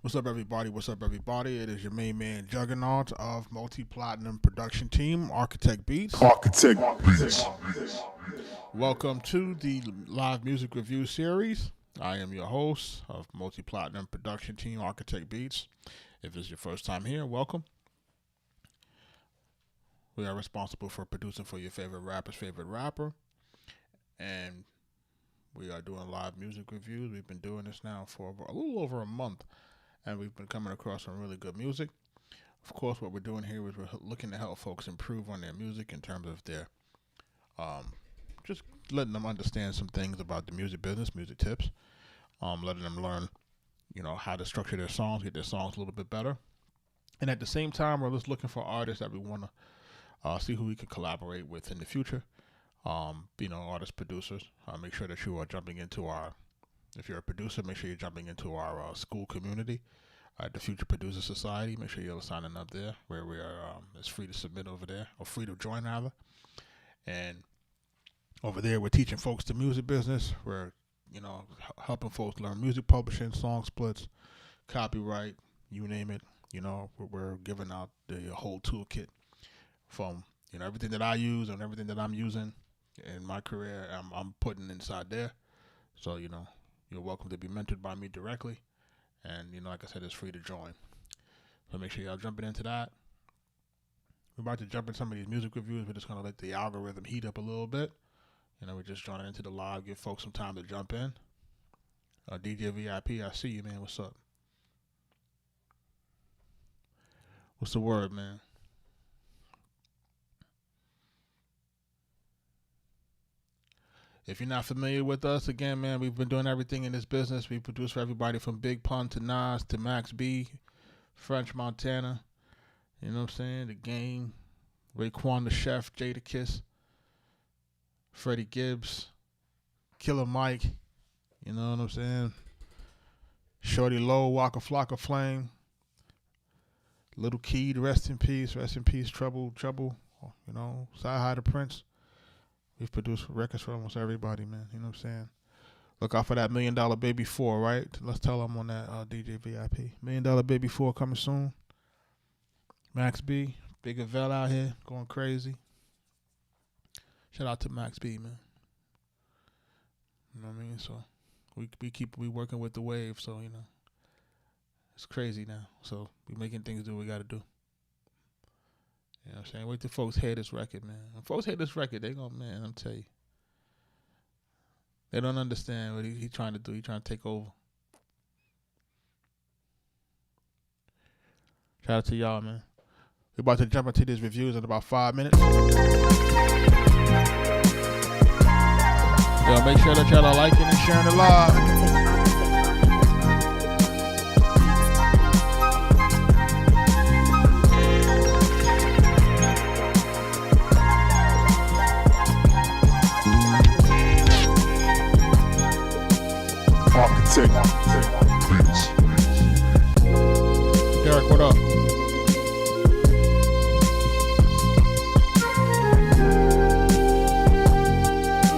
What's up, everybody? What's up, everybody? It is your main man, Juggernaut of multi-platinum production team, Arkatech Beatz. Arkatech Beatz. Welcome to the live music review series. I am your host of multi-platinum production team, Arkatech Beatz. If it's your first time here, welcome. We are responsible for producing for your favorite rapper's favorite rapper, and we are doing live music reviews. We've been doing this now for a little over a month, and we've been coming across some really good music. Of course, what we're doing here is we're looking to help folks improve on their music in terms of their, just letting them understand some things about the music business, music tips, letting them learn, how to structure their songs, get their songs a little bit better. And at the same time, we're just looking for artists that we want to see who we can collaborate with in the future. Artists, producers. Make sure that you are jumping into if you're a producer, make sure you're jumping into our school community, the Future Producer Society. Make sure you're signing up there, where we are. It's free to submit over there, or free to join rather. And over there, we're teaching folks the music business. We're, helping folks learn music publishing, song splits, copyright, you name it. We're giving out the whole toolkit from everything that I use and everything that I'm using in my career. I'm putting inside there. So you're welcome to be mentored by me directly, and like I said, it's free to join. So make sure y'all jumping into that. We're about to jump in some of these music reviews. We're just gonna let the algorithm heat up a little bit. We're just joining into the live, give folks some time to jump in. DJ VIP, I see you, man. What's up? What's the word, man? If you're not familiar with us, again, man, we've been doing everything in this business. We produce for everybody from Big Pun to Nas to Max B, French Montana, you know what I'm saying? The Game, Raekwon the Chef, Jada Kiss, Freddie Gibbs, Killer Mike, you know what I'm saying? Shorty Low, Waka Flocka Flame, Little Key, rest in peace, Trouble, Sci High the Prince. We've produced records for almost everybody, man. You know what I'm saying? Look out for that $1 Million Baby 4, right? Let's tell them on that DJ VIP. $1 Million Baby 4 coming soon. Max B, Big Avell out here going crazy. Shout out to Max B, man. You know what I mean? So we working with the wave, so it's crazy now. So we making things do what we gotta do. You know what I'm saying? Wait till folks hear this record, man. When folks hear this record, they gonna, man, I'm tell you. They don't understand what he trying to do. He trying to take over. Shout out to y'all, man. We're about to jump into these reviews in about 5 minutes. Yo, make sure that y'all are liking and sharing the live. Arkatech Beatz. Derek, what up?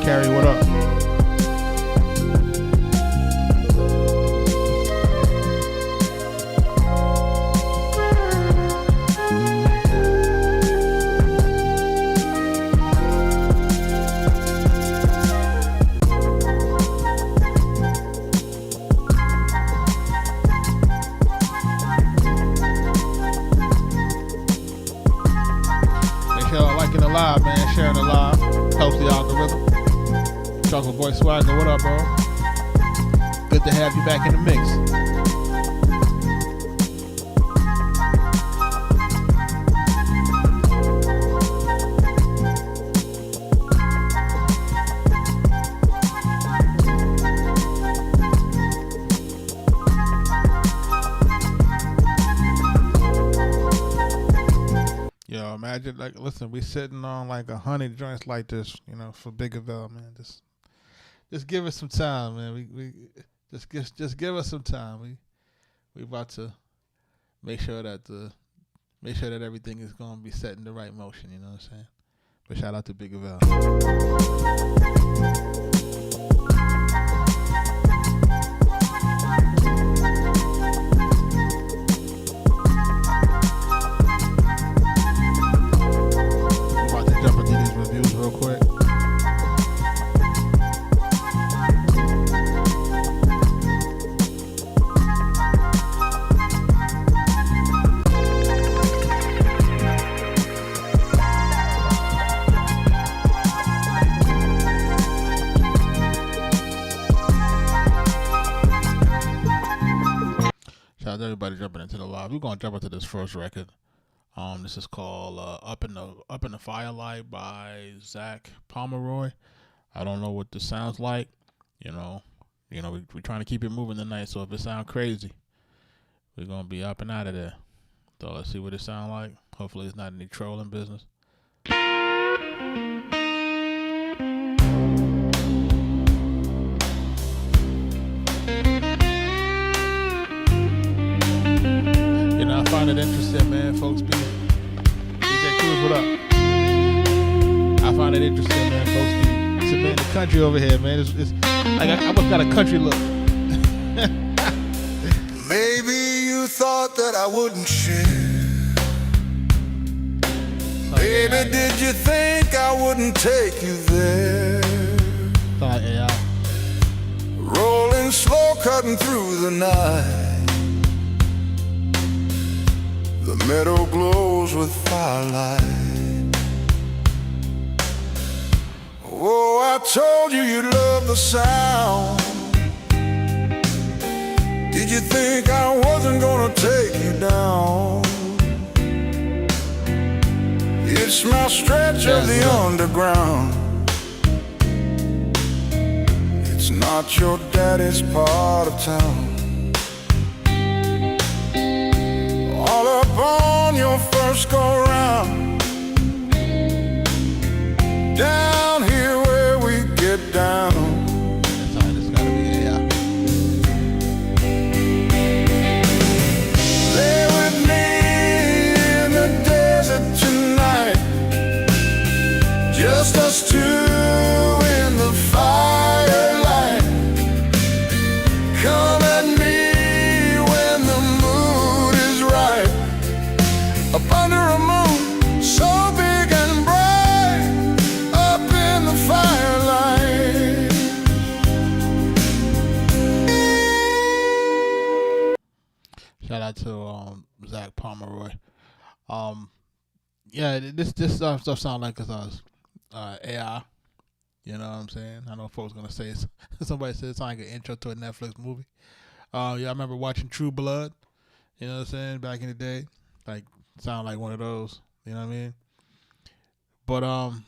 Carrie, what up? Live, man, sharing the live helps the algorithm. Chocolate Boy Swagger, what up, bro? Good to have you back in the mix. Imagine, listen, we sitting on 100 joints like this, for Big Avell, man. Just give us some time, man. We just give us some time. We about to make sure that everything is gonna be set in the right motion. You know what I'm saying? But shout out to Big Avell. out to everybody jumping into the live. We're gonna jump into this first record. This is called "Up in the Firelight" by Zach Pomeroy. I don't know what this sounds like. We're trying to keep it moving tonight. So if it sounds crazy, we're gonna be up and out of there. So let's see what it sounds like. Hopefully, it's not any trolling business. I find it interesting, man. Folks be DJ Cruz, what up? I find it interesting, man. Folks be submitting the country over here, man. It's like I almost got a country look. Maybe you thought that I wouldn't share. Baby, did you think I wouldn't take you there? AI. Rolling slow, cutting through the night. The meadow glows with firelight. Oh, I told you you'd love the sound. Did you think I wasn't gonna take you down? It's my stretch of the underground. It's not your daddy's part of town. All up on your first go-round. Down here where we get down. That's all, it's gotta be AI. Lay with me in the desert tonight. Just us two in the firelight. Come at me when the mood is right. Up under a moon so big and bright. Up in the firelight. Shout out to Zach Pomeroy. Yeah, this stuff sounds like it's AI. You know what I'm saying? I know folks gonna say somebody said it sounds like an intro to a Netflix movie. Yeah, I remember watching True Blood. You know what I'm saying? Back in the day, like sound like one of those. You know what I mean? But I'm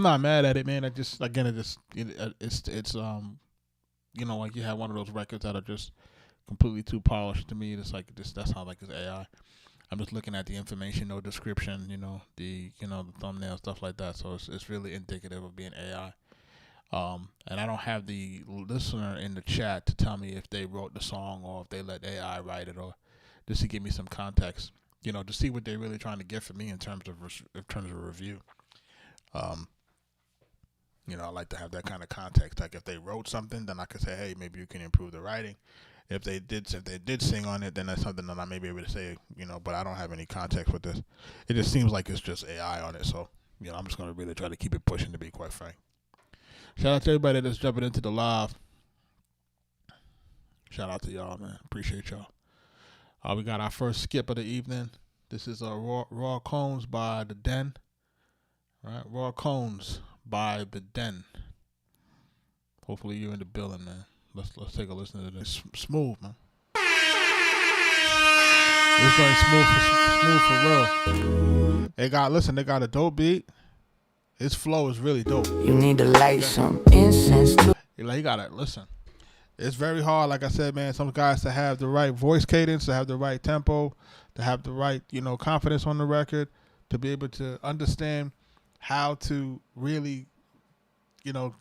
not mad at it, man. It's like you have one of those records that are just completely too polished to me. It's like that sounds like it's AI. I'm just looking at the information, no description, the thumbnail, stuff like that. So it's really indicative of being AI. And I don't have the listener in the chat to tell me if they wrote the song or if they let AI write it, or just to give me some context, to see what they're really trying to get from me in terms of review. I like to have that kind of context. Like if they wrote something, then I could say, hey, maybe you can improve the writing. If they did sing on it, then that's something that I may be able to say, but I don't have any context with this. It just seems like it's just AI on it. So, I'm just going to really try to keep it pushing, to be quite frank. Shout out to everybody that's jumping into the live. Shout out to y'all, man. Appreciate y'all. We got our first skip of the evening. This is Raw Cones by The Den. All right, Raw Cones by The Den. Hopefully you're in the building, man. Let's take a listen to this. Smooth, man. This joint smooth for real. They got a dope beat. His flow is really dope. You need to light some incense too. You gotta listen. It's very hard, like I said, man. Some guys to have the right voice cadence, to have the right tempo, to have the right, confidence on the record, to be able to understand how to really,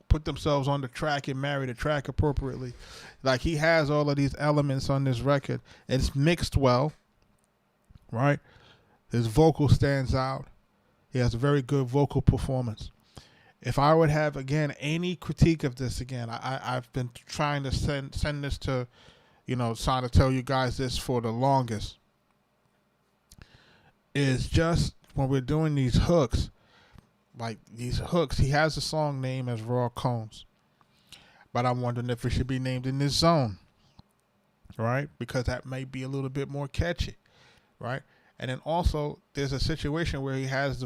put themselves on the track and marry the track appropriately. Like he has all of these elements on this record. It's mixed well, right? His vocal stands out. He has a very good vocal performance. If I would have, again, any critique of this, again, I've been trying to send this to, trying to tell you guys this for the longest, is just when we're doing these hooks, he has a song name as Raw Cones. But I'm wondering if it should be named In This Zone, right? Because that may be a little bit more catchy, right? And then also there's a situation where he has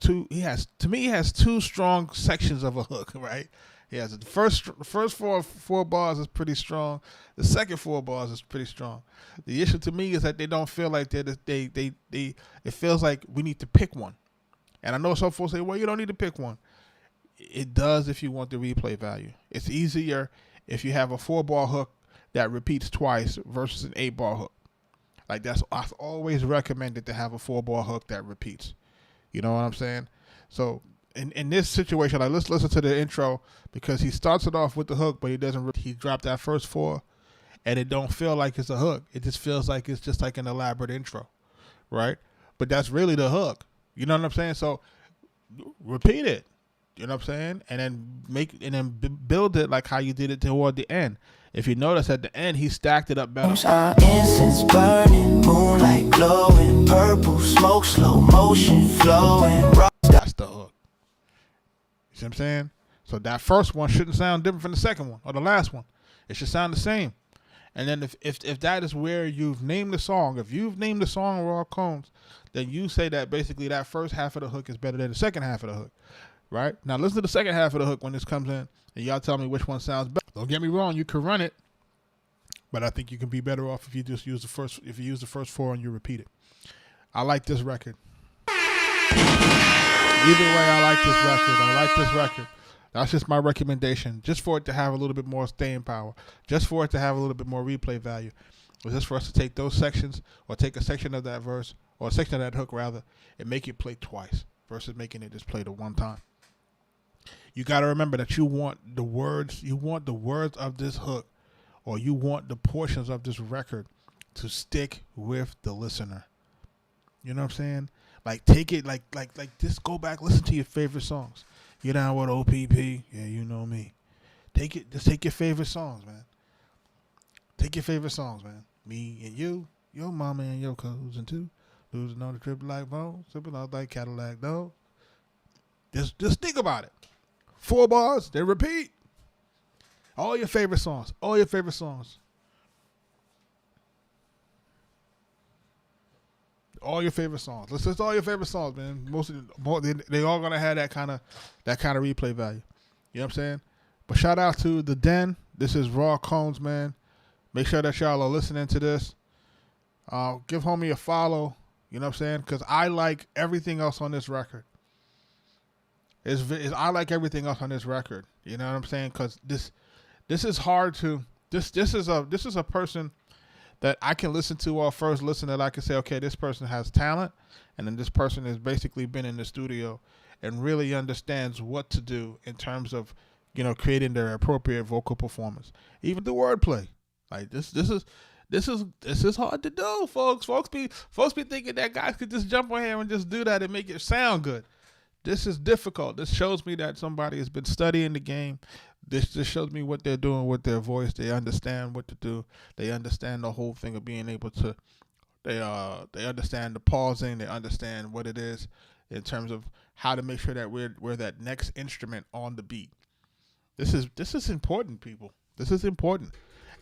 two strong sections of a hook, right? Yeah, so the first four bars is pretty strong. The second four bars is pretty strong. The issue to me is that they don't feel like they it feels like we need to pick one. And I know some folks say, well, you don't need to pick one. It does if you want the replay value. It's easier if you have a 4-bar hook that repeats twice versus an 8-bar hook. Like I've always recommended to have a 4-bar hook that repeats. You know what I'm saying? So in this situation, like, let's listen to the intro, because he starts it off with the hook, but he doesn't. He dropped that first 4, and it don't feel like it's a hook. It just feels like it's just like an elaborate intro, right? But that's really the hook. You know what I'm saying? So repeat it. You know what I'm saying? And then build it like how you did it toward the end. If you notice at the end, he stacked it up better. Incense burning, moonlight glowing, purple smoke, slow motion flowing. That's the hook. You see what I'm saying? So that first one shouldn't sound different from the second one or the last one. It should sound the same. And then if that is where you've named the song, if you've named the song Raw Combs, then you say that basically that first half of the hook is better than the second half of the hook. Right? Now listen to the second half of the hook when this comes in, and y'all tell me which one sounds better. Don't get me wrong, you can run it, but I think you can be better off if you just use the first 4 and you repeat it. I like this record. Either way, I like this record. That's just my recommendation, just for it to have a little bit more staying power, just for it to have a little bit more replay value, or just for us to take those sections, or take a section of that verse, or a section of that hook rather, and make it play twice versus making it just play the one time. You got to remember that you want the words of this hook, or you want the portions of this record to stick with the listener. You know what I'm saying? Like, take it, like just go back, listen to your favorite songs. You down with OPP? Yeah, you know me. Just take your favorite songs, man. Take your favorite songs, man. Me and you, your mama and your cousin too. Losing on the trip like bone, sipping out like Cadillac, though. Just think about it. 4 bars, then repeat. All your favorite songs. All your favorite songs. All your favorite songs. Let's list all your favorite songs, man. They all gonna have that kind of replay value. You know what I'm saying? But shout out to the Den. This is Raw Combs, man. Make sure that y'all are listening to this. Give homie a follow. You know what I'm saying? Because I like everything else on this record. I like everything else on this record. You know what I'm saying? Because this is hard to. This is a person that I can listen to or first listen, that I can say, okay, this person has talent, and then this person has basically been in the studio and really understands what to do in terms of, you know, creating their appropriate vocal performance. Even the wordplay, like this is hard to do, folks. Folks be thinking that guys could just jump on here and just do that and make it sound good. This is difficult. This shows me that somebody has been studying the game. This just shows me what they're doing with their voice. They understand what to do. They understand the whole thing of being able to. They understand the pausing. They understand what it is in terms of how to make sure that we're that next instrument on the beat. This is important, people. This is important,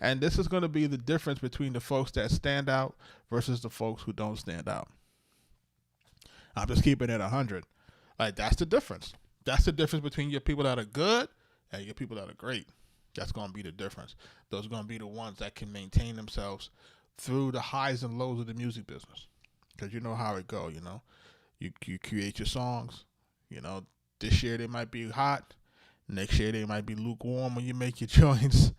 and this is going to be the difference between the folks that stand out versus the folks who don't stand out. I'm just keeping it 100. Like, that's the difference. That's the difference between your people that are good and your people that are great. That's going to be the difference. Those are going to be the ones that can maintain themselves through the highs and lows of the music business. Because you know how it go, you know. You create your songs. You know, this year they might be hot. Next year they might be lukewarm when you make your joints.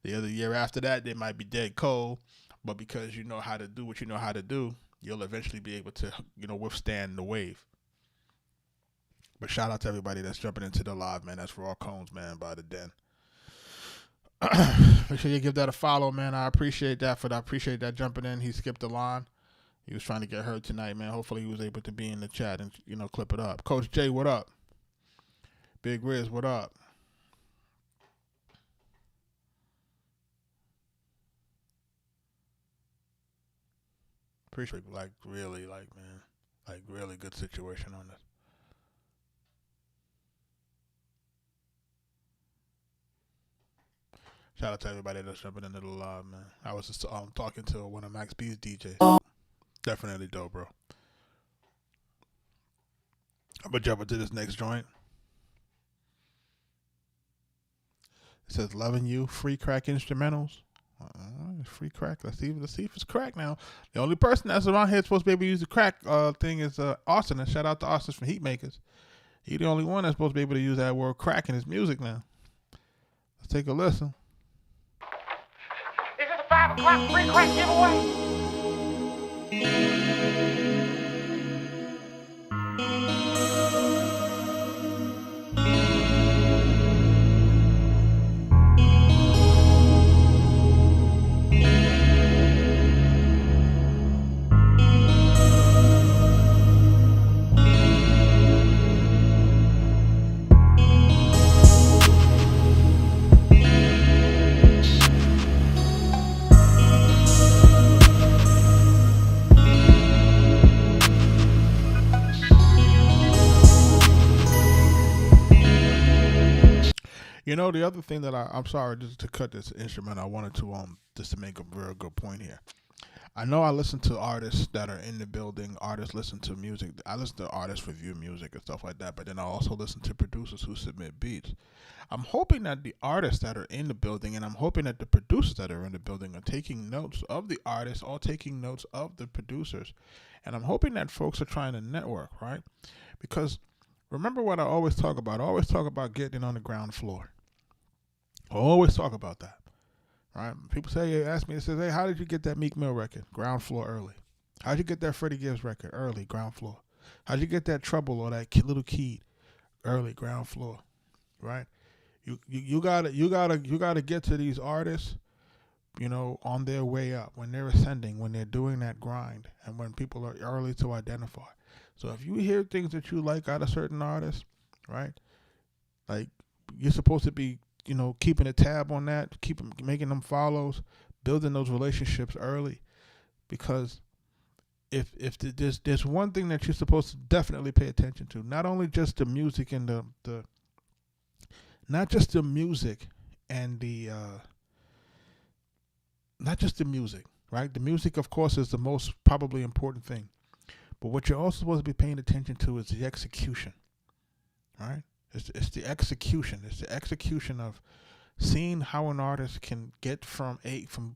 The other year after that they might be dead cold. But because you know how to do what you know how to do, you'll eventually be able to, you know, withstand the wave. But shout out to everybody that's jumping into the live, man. That's Raw Combs, man, by the Den. Make sure you give that a follow, man. I appreciate that. I appreciate that jumping in. He skipped the line. He was trying to get heard tonight, man. Hopefully he was able to be in the chat and, you know, clip it up. Coach J, what up? Big Riz, what up? Appreciate, really good situation on this. Shout out to everybody that's jumping into the live, man. I was just talking to one of Max B's DJs. Definitely dope, bro. I'm going to jump into this next joint. It says "Loving You" free crack instrumentals. Free crack. Let's see if it's crack now. The only person that's around here supposed to be able to use the crack thing is Austin. And shout out to Austin from Heatmakers. He the only one that's supposed to be able to use that word crack in his music now. Let's take a listen. Is this a 5 o'clock free crack giveaway? You know, the other thing that I'm sorry, just to cut this instrument, I wanted to just to make a very good point here. I know I listen to artists that are in the building. Artists listen to music. I listen to artists review music and stuff like that. But then I also listen to producers who submit beats. I'm hoping that the artists that are in the building, and I'm hoping that the producers that are in the building are taking notes of the artists or taking notes of the producers. And I'm hoping that folks are trying to network, right? Because remember what I always talk about. I always talk about getting on the ground floor. I always talk about that, right? People ask me, hey, how did you get that Meek Mill record? Ground floor early. How'd you get that Freddie Gibbs record? Early, ground floor. How'd you get that Trouble or that Little Key? Early, ground floor, right? You gotta get to these artists, you know, on their way up, when they're ascending, when they're doing that grind, and when people are early to identify. So if you hear things that you like out of certain artists, right? Like, you're supposed to be, you know, keeping a tab on that, making them follows, building those relationships early, because if there's one thing that you're supposed to definitely pay attention to, not only just the music and the not just the music and the not just the music, right? The music, of course, is the most probably important thing, but what you're also supposed to be paying attention to is the execution, right? It's the execution. It's the execution of seeing how an artist can get from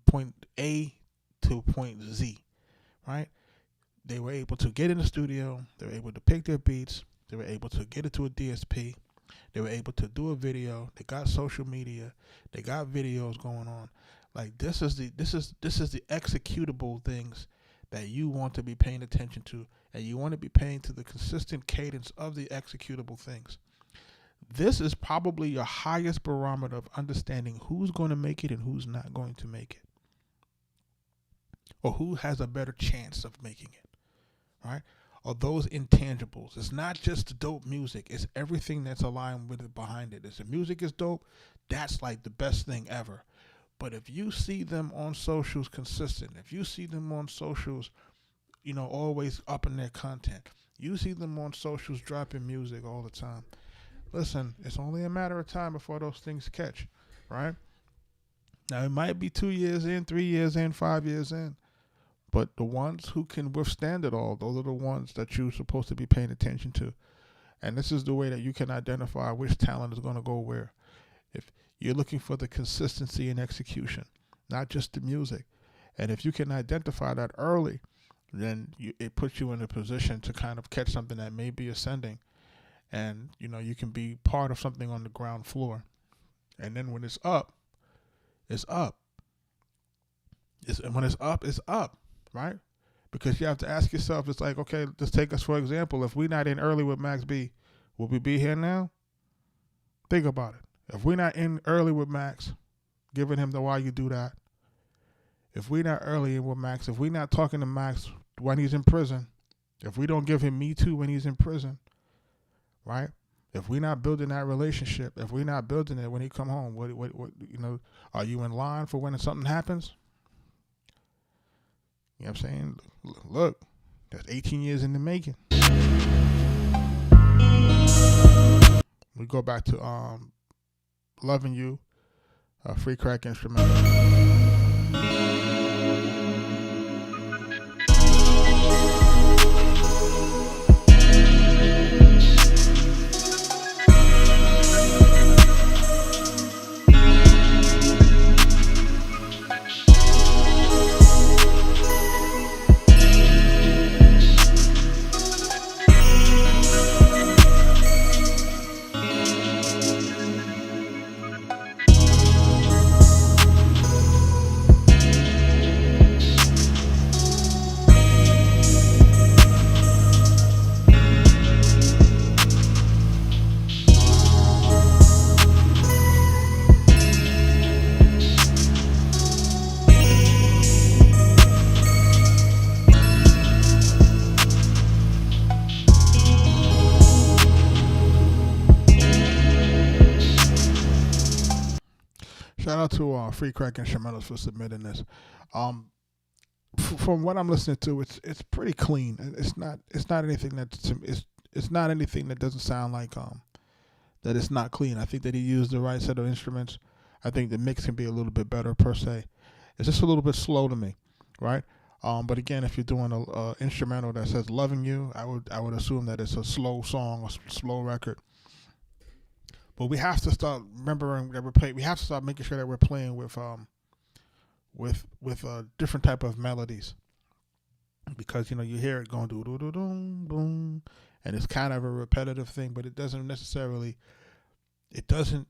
point A to point Z, right? They were able to get in the studio. They were able to pick their beats. They were able to get it to a DSP. They were able to do a video. They got social media. They got videos going on. Like, this is the executable things that you want to be paying attention to, and you want to be paying to the consistent cadence of the executable things. This is probably your highest barometer of understanding who's going to make it and who's not going to make it, or who has a better chance of making it, right? Or those intangibles. It's not just the dope music. It's everything that's aligned with it behind it. If the music is dope, that's like the best thing ever. But if you see them on socials consistent, if you see them on socials, you know, always upping their content, you see them on socials dropping music all the time, listen, it's only a matter of time before those things catch, right? Now, it might be 2 years in, 3 years in, 5 years in, but the ones who can withstand it all, those are the ones that you're supposed to be paying attention to. And this is the way that you can identify which talent is going to go where. If you're looking for the consistency in execution, not just the music. And if you can identify that early, then it puts you in a position to kind of catch something that may be ascending. And, you know, you can be part of something on the ground floor. And then when it's up, it's up. When it's up, right? Because you have to ask yourself, it's like, okay, let's take us for example. If we're not in early with Max B, will we be here now? Think about it. If we're not in early with Max, giving him the why you do that. If we're not early with Max, if we're not talking to Max when he's in prison, if we don't give him Me Too when he's in prison, right? If we're not building that relationship, if we're not building it when he come home, what you know, are you in line for when something happens? You know what I'm saying? Look, that's 18 years in the making. We go back to Loving You, free crack instrumental. Shout out to Free Crack Instrumentals for submitting this. From what I'm listening to, it's pretty clean. It's not anything it's not anything that doesn't sound like that it's not clean. I think that he used the right set of instruments. I think the mix can be a little bit better per se. It's just a little bit slow to me, right? But again, if you're doing a instrumental that says "Loving You," I would assume that it's a slow song, a slow record. But we have to start remembering that we have to start making sure that we're playing with different type of melodies, because you hear it going do do do boom boom, and it's kind of a repetitive thing, but it doesn't necessarily it doesn't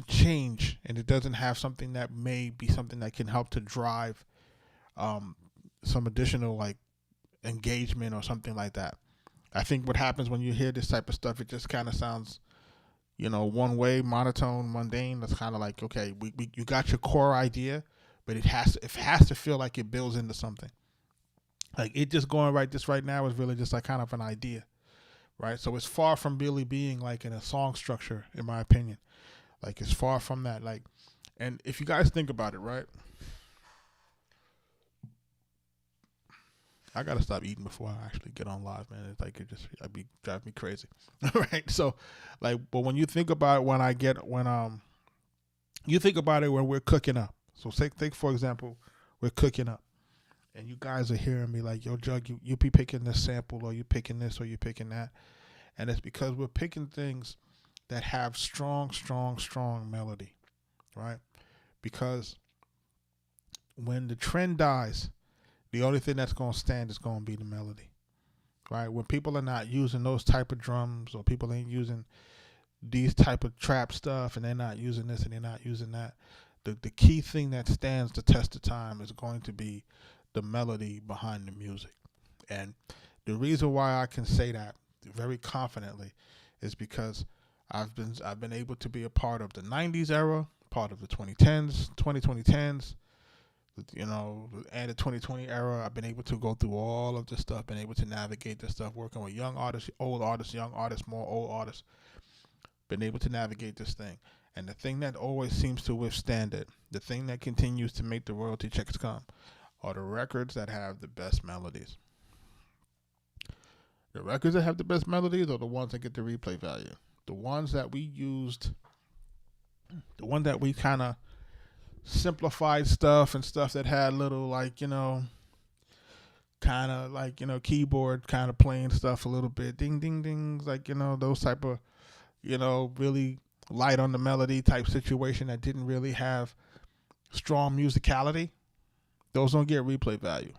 change, and it doesn't have something that may be something that can help to drive some additional like engagement or something like that. I think what happens when you hear this type of stuff, it just kind of sounds one way, monotone, mundane. That's kind of like, okay, you got your core idea, but it has to feel like it builds into something. Like it just going right now is really just like kind of an idea, right? So it's far from really being like in a song structure, in my opinion. Like it's far from that. Like, and if you guys think about it, right? I gotta stop eating before I actually get on live, man. It's like I'd be driving me crazy. Right? So, like, but when you think about it, you think about it when we're cooking up. So, think for example, we're cooking up, and you guys are hearing me like, "Yo, Jug, you be picking this sample, or you picking this, or you picking that," and it's because we're picking things that have strong melody, right? Because when the trend dies, the only thing that's going to stand is going to be the melody, right? When people are not using those type of drums, or people ain't using these type of trap stuff, and they're not using this and they're not using that, the key thing that stands the test of time is going to be the melody behind the music. And the reason why I can say that very confidently is because I've been able to be a part of the 90s era, part of the 2010s, and the 2020 era. I've been able to go through all of this stuff, been able to navigate this stuff, working with young artists, old artists, young artists, more old artists, been able to navigate this thing. And the thing that always seems to withstand it, the thing that continues to make the royalty checks come, are the records that have the best melodies. The records that have the best melodies are the ones that get the replay value. The ones that we used, the one that we kind of simplified stuff and stuff that had little like, kind of like, keyboard kind of playing stuff a little bit, ding, ding, dings, like, those type of, really light on the melody type situation that didn't really have strong musicality. Those don't get replay value.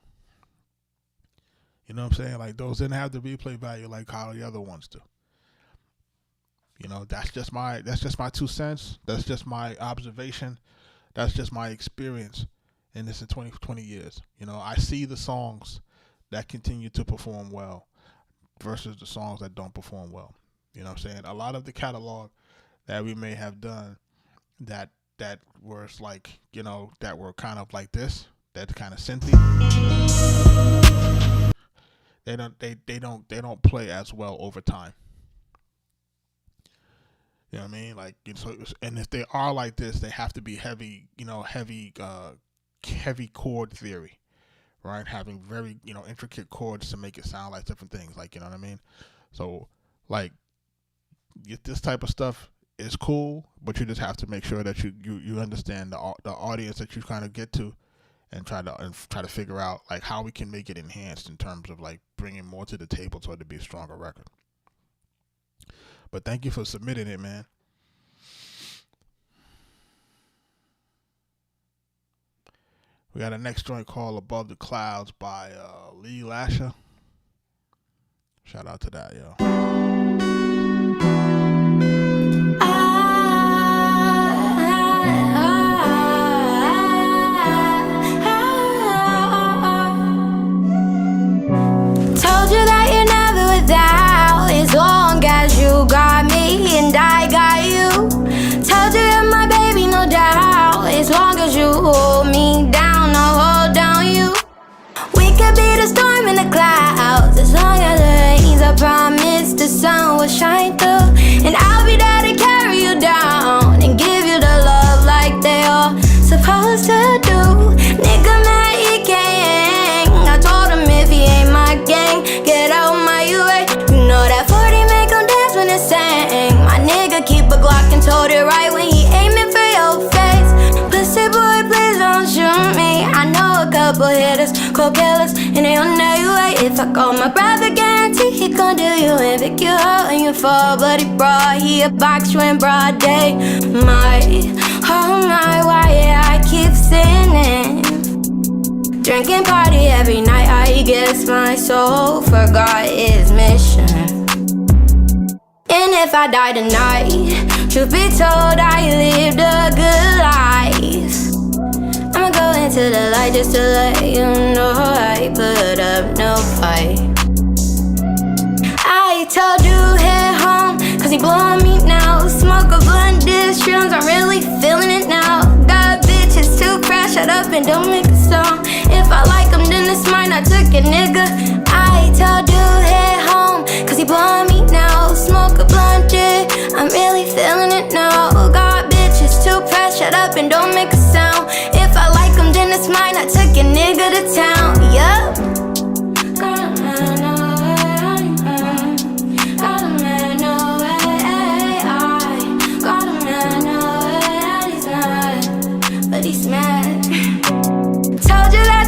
You know what I'm saying? Like those didn't have the replay value like how the other ones do. That's just my 2 cents. That's just my observation. That's just my experience in this in 20 years. I see the songs that continue to perform well versus the songs that don't perform well. You know what I'm saying? A lot of the catalog that we may have done that were like, that were kind of like this, that kind of synthy, they don't play as well over time. You know what I mean? Like, and if they are like this, they have to be heavy chord theory, right? Having very, intricate chords to make it sound like different things. Like, you know what I mean? So, like, this type of stuff is cool, but you just have to make sure that you understand the audience that you kind of get to, and try to figure out like how we can make it enhanced in terms of like bringing more to the table so it to be a stronger record. But thank you for submitting it, man. We got a next joint called Above the Clouds by Lee Lasher. Shout out to that, yo. Told you that you're never without, as long as you got me and I got you. Told you you're my baby, no doubt, as long as you hold me down, I'll hold down you. We could be the storm in the clouds, as long as it rains, I promise the sun will shine through. And I'll be there to carry you down and give you the love like they all cold killers, and they on their way. If I call my brother, guarantee he gon' do you and pick you up and you fall. But he brought, he a box you in broad day. My, oh my, why I keep sinning. Drinking party every night, I guess my soul forgot its mission. And if I die tonight, truth be told, I lived a good life. I'ma go into the light just to let you know I put up no fight. I told you head home, cause he blowing me now. Smoke a blunt, diss drums, I'm really feeling it now. Got bitches too fresh, shut up and don't make a song. If I like him, then it's mine, I took it, nigga. I told you head home, cause he blowing me now. Smoke a blunt, dick, I'm really feeling it now. Got bitches too fresh, shut up and don't make a sound. If I like him, then it's mine, I took a nigga to town, yup.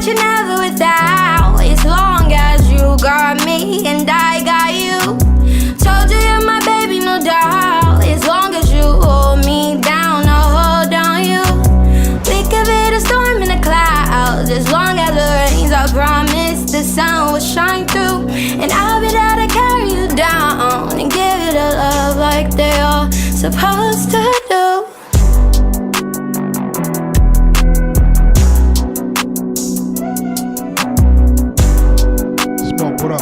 You never without, as long as you got me and I got you. Told you you're my baby, no doubt, as long as you hold me down, I'll hold on you. We could be the storm in the clouds, as long as it rains, I promise the sun will shine through. And I'll be there to carry you down and give you the love like they are supposed to do. What up?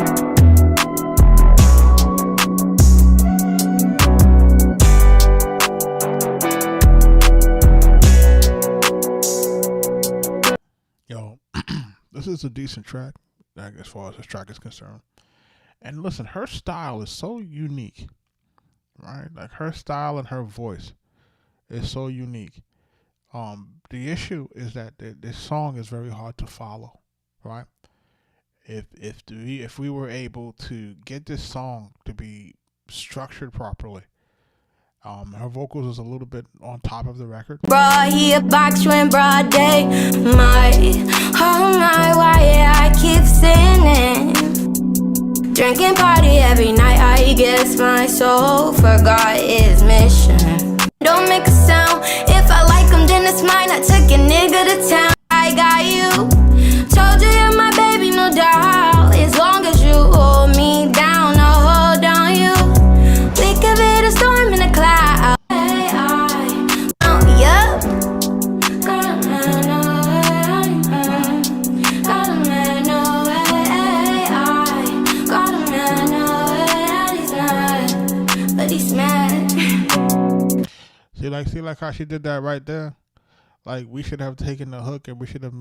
Yo, this is a decent track, like, as far as this track is concerned. And listen, her style is so unique, right? Like, her style and her voice is so unique. The issue is that this song is very hard to follow, right? If we were able to get this song to be structured properly, her vocals is a little bit on top of the record. Brought here, box you in broad day. My, oh my, why I keep sinning. Drinking party every night, I guess my soul forgot its mission. Don't make a sound, if I like him, then it's mine. I took a nigga to town, I got you. Told you you're my baby, no doubt, as long as you hold me down, I'll hold on you. We could be the storm in the clouds. See like how she did that right there? Like, we should have taken the hook and we should have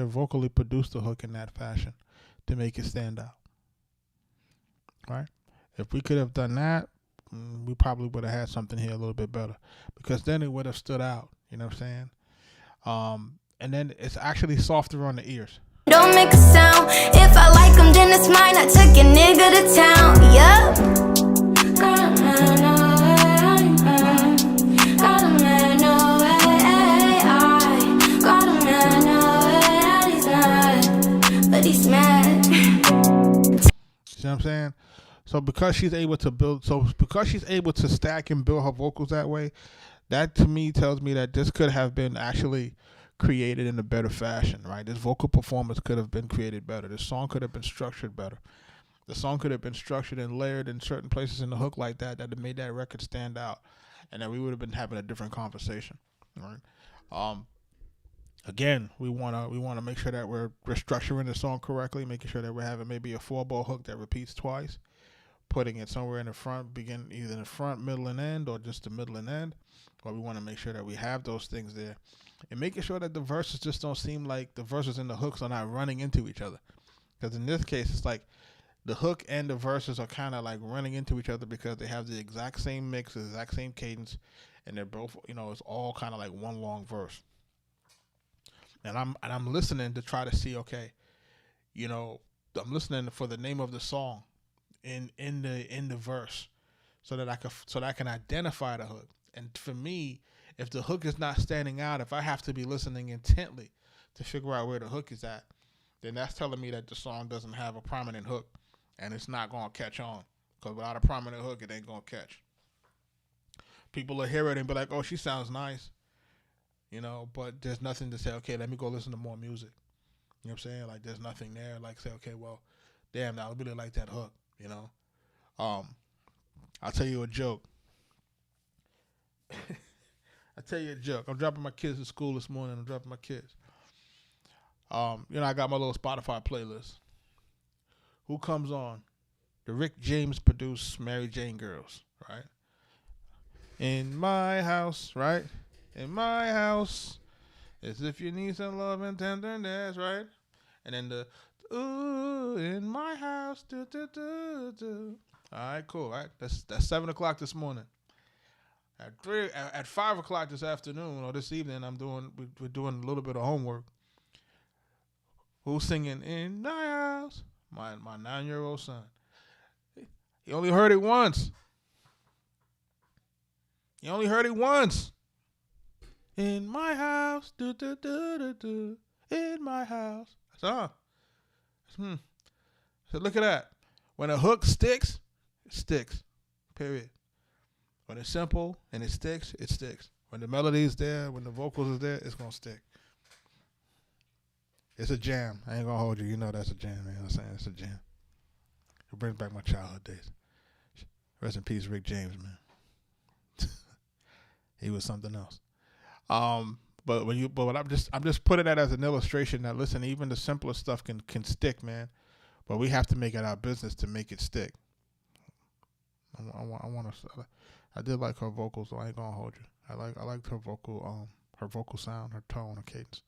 vocally produced the hook in that fashion to make it stand out. Right? If we could have done that, we probably would have had something here a little bit better, because then it would have stood out. You know what I'm saying? And then it's actually softer on the ears. Don't make a sound, if I like him, then it's mine. I took a nigga to town, yup. You know what I'm saying? So because she's able to stack and build her vocals that way, that to me tells me that this could have been actually created in a better fashion, right? This vocal performance could have been created better. This song could have been structured better. The song could have been structured and layered in certain places in the hook like that have made that record stand out, and that we would have been having a different conversation, right? Again, we wanna make sure that we're structuring the song correctly, making sure that we're having maybe a 4-bar hook that repeats twice, putting it somewhere in the front, either in the front, middle, and end, or just the middle and end. Or we want to make sure that we have those things there, and making sure that the verses just don't seem like the verses and the hooks are not running into each other. Because in this case, it's like the hook and the verses are kind of like running into each other because they have the exact same mix, the exact same cadence, and they're both, it's all kind of like one long verse. And I'm listening to try to see, okay, I'm listening for the name of the song in the verse, so that I can identify the hook. And for me, if the hook is not standing out, if I have to be listening intently to figure out where the hook is at, then that's telling me that the song doesn't have a prominent hook, and it's not gonna catch on. Because without a prominent hook, it ain't gonna catch. People will hear it and be like, "Oh, she sounds nice," But there's nothing to say. Okay, let me go listen to more music. You know what I'm saying? Like, there's nothing there. Like, say, okay, well, damn, I really like that hook. I'll tell you a joke. I'm dropping my kids to school this morning. I got my little Spotify playlist. Who comes on? The Rick James produced Mary Jane Girls, right? In my house, right? In my house, as if you need some love and tenderness, right? And then the ooh, in my house, do do do do. All right, cool. All right, that's 7:00 this morning. At 5:00 this afternoon or this evening, we're doing a little bit of homework. Who's singing in my house? My 9-year-old son. He only heard it once. In my house, do do do do do. In my house. So look at that. When a hook sticks, it sticks. Period. When it's simple and it sticks, it sticks. When the melody is there, when the vocals is there, it's gonna stick. It's a jam. I ain't gonna hold you. You know that's a jam, man. You know what I'm saying? It's a jam. It brings back my childhood days. Rest in peace, Rick James, man. He was something else. But I'm just putting that as an illustration that, listen, even the simplest stuff can stick, man. But we have to make it our business to make it stick. I did like her vocals, so I ain't gonna hold you. I liked her vocal sound, her tone, her cadence.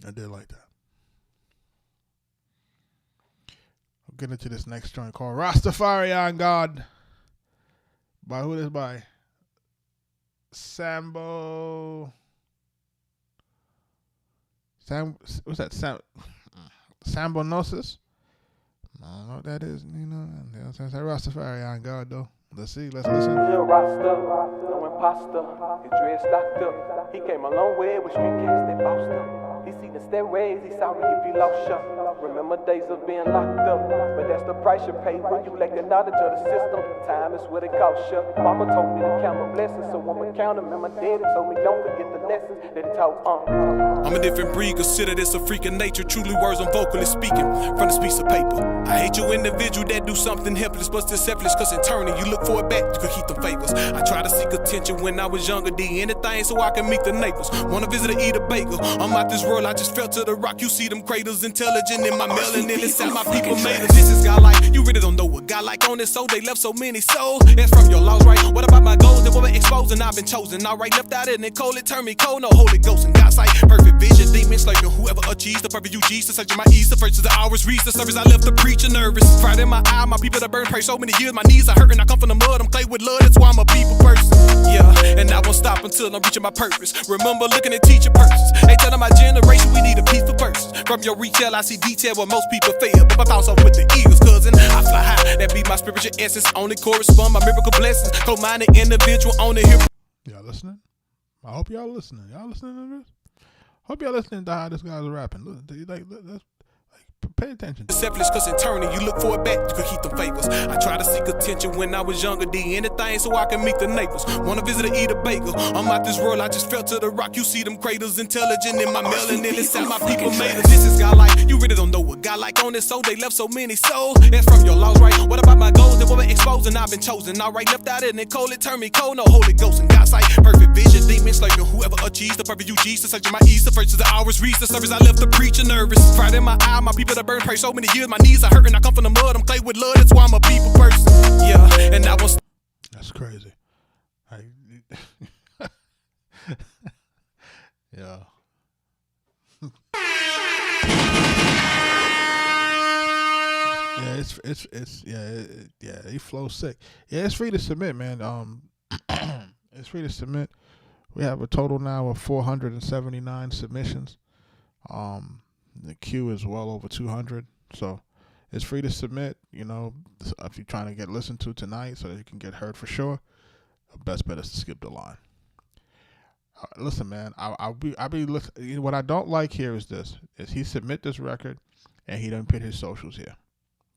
I did like that. I'll get into this next joint called Rastafari on God. By who this by? Sambo. What's that? Sambonosis? I don't know what that is. Rastafari on God, though. Let's see. Let's listen. Real Rasta, no imposter. His dreads locked up. He came a long way with street cats that bossed up. He seen the stairways, he sorry if he lost ya. Remember days of being locked up, but that's the price you pay when you lack the knowledge of the system. Time is what it costs ya. Mama told me to count my blessings, so I'ma count them. And my daddy told me don't forget the lessons that he taught. I'm a different breed, consider this a freak of nature. Truly words I'm vocally speaking from this piece of paper. I hate you individual that do something helpless, but still selfless, cause in turning you look for it back, you could keep them favors. I try to seek attention when I was younger, did anything so I can meet the neighbors. Wanna visit or eat a bagel, I'm out this world, I just fell to the rock. You see them cradles, intelligent in my melanin, inside my people made us. This is God like, you really don't know what God like on this soul. They left so many souls, that's from your laws, right? What about my goals that were exposed and I've been chosen? Alright, left out in the cold, it turned me cold. No Holy Ghost and God's sight, perfect vision, demons slaving. Whoever achieves the perfect UGs to search my east, the first is the hours reach the service. I left the preacher nervous, pride in my eye, my people that burn, pray so many years, my knees are hurting. I come from the mud, I'm clay with love, that's why I'm a people person. Yeah, and I won't stop until I'm reaching my purpose. Remember looking at teacher purses. They telling my generation we need a peaceful person. From your retail, I see detail where most people fail. But my thoughts are with the Eagles, cousin. I fly high, that be my spiritual essence. Only correspond my miracle blessings. Co-minded individual on the hip. Y'all listening? I hope y'all listening. Y'all listening to this? Hope y'all listening to how this guy's rapping. Pay attention. Selfless, cause in turning you look for it back, you could keep them favors. I try to seek attention when I was younger, did anything so I can meet the neighbors. Wanna visit or eat a bagel, I'm out this world, I just fell to the rock. You see them cradles, intelligent in my melanin, inside my people made us. This is God like, you really don't know what God like on this soul. They left so many souls, that's from your laws, right? What about my goals that were exposed and I've been chosen? Alright, left out in the cold, it turned me cold. No Holy Ghost and God's sight, perfect vision, demons slaving. Whoever achieves the perfect UGs to search my east, the first is the hours reach the service. I left the preacher nervous, pride in my eye, my people that burn, pray so many years, my knees are hurting. I come from the mud, I'm clay with love, that's why I'm a people person. Yeah, and I was. That's crazy. Yeah. He flows sick. Yeah, it's free to submit, man. It's free to submit. We have a total now of 479 submissions. The queue is well over 200, so it's free to submit. If you're trying to get listened to tonight so that you can get heard for sure, the best bet is to skip the line. Listen, man, I be listen. What I don't like here is this: is he submit this record, and he doesn't put his socials here.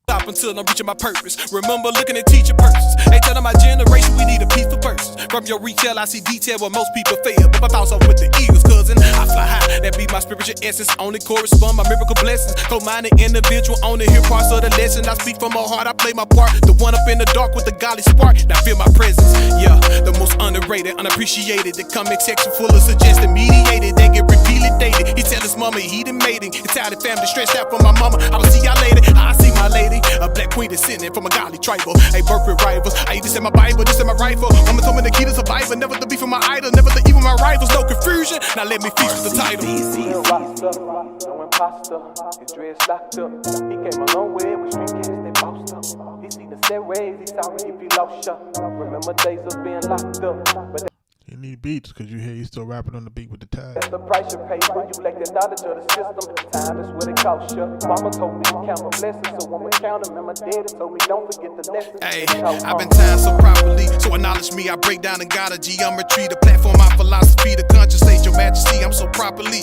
Stop until I'm reaching my purpose. Remember looking at teacher purses. They telling my generation we need a piece for purses. From your retail, I see detail where most people fail. But my thoughts are with the Eagles, cousin. I fly high, that be my spiritual essence. Only correspond my miracle blessings. Co-minded individual, only hear parts of the lesson. I speak from my heart, I play my part. The one up in the dark with the godly spark. Now feel my presence. Yeah, the most underrated, unappreciated. The comic section full of suggested, mediated. They get repeatedly dated. He tell his mama he done made it. Italian family stretched out for my mama. I will see y'all later. I see my lady. A black queen descending from a godly tribal. A birth with rivals. I even said my Bible, just in my rifle. Mama told me the key to survival. Never to be from my idol. Never to even my rivals. No confusion. Now let me feature the title. Real roster, no imposter. His dreads locked up. He came a long way with street cats that bossed up. He seen the stairways. He sorry if he lost ya. Remember days of being locked up. But You need beats because you hear he's still rapping on the beat with the tag. that's the price you pay when you lack the knowledge of the system. Time is what it costs you. Mama told me to count my blessings, so I'ma count them. And my daddy told me don't forget the lessons. Hey, I've been timed so properly, so acknowledge me. I break down and got a geometry, the platform, my philosophy, the conscious age, your majesty. I'm so properly.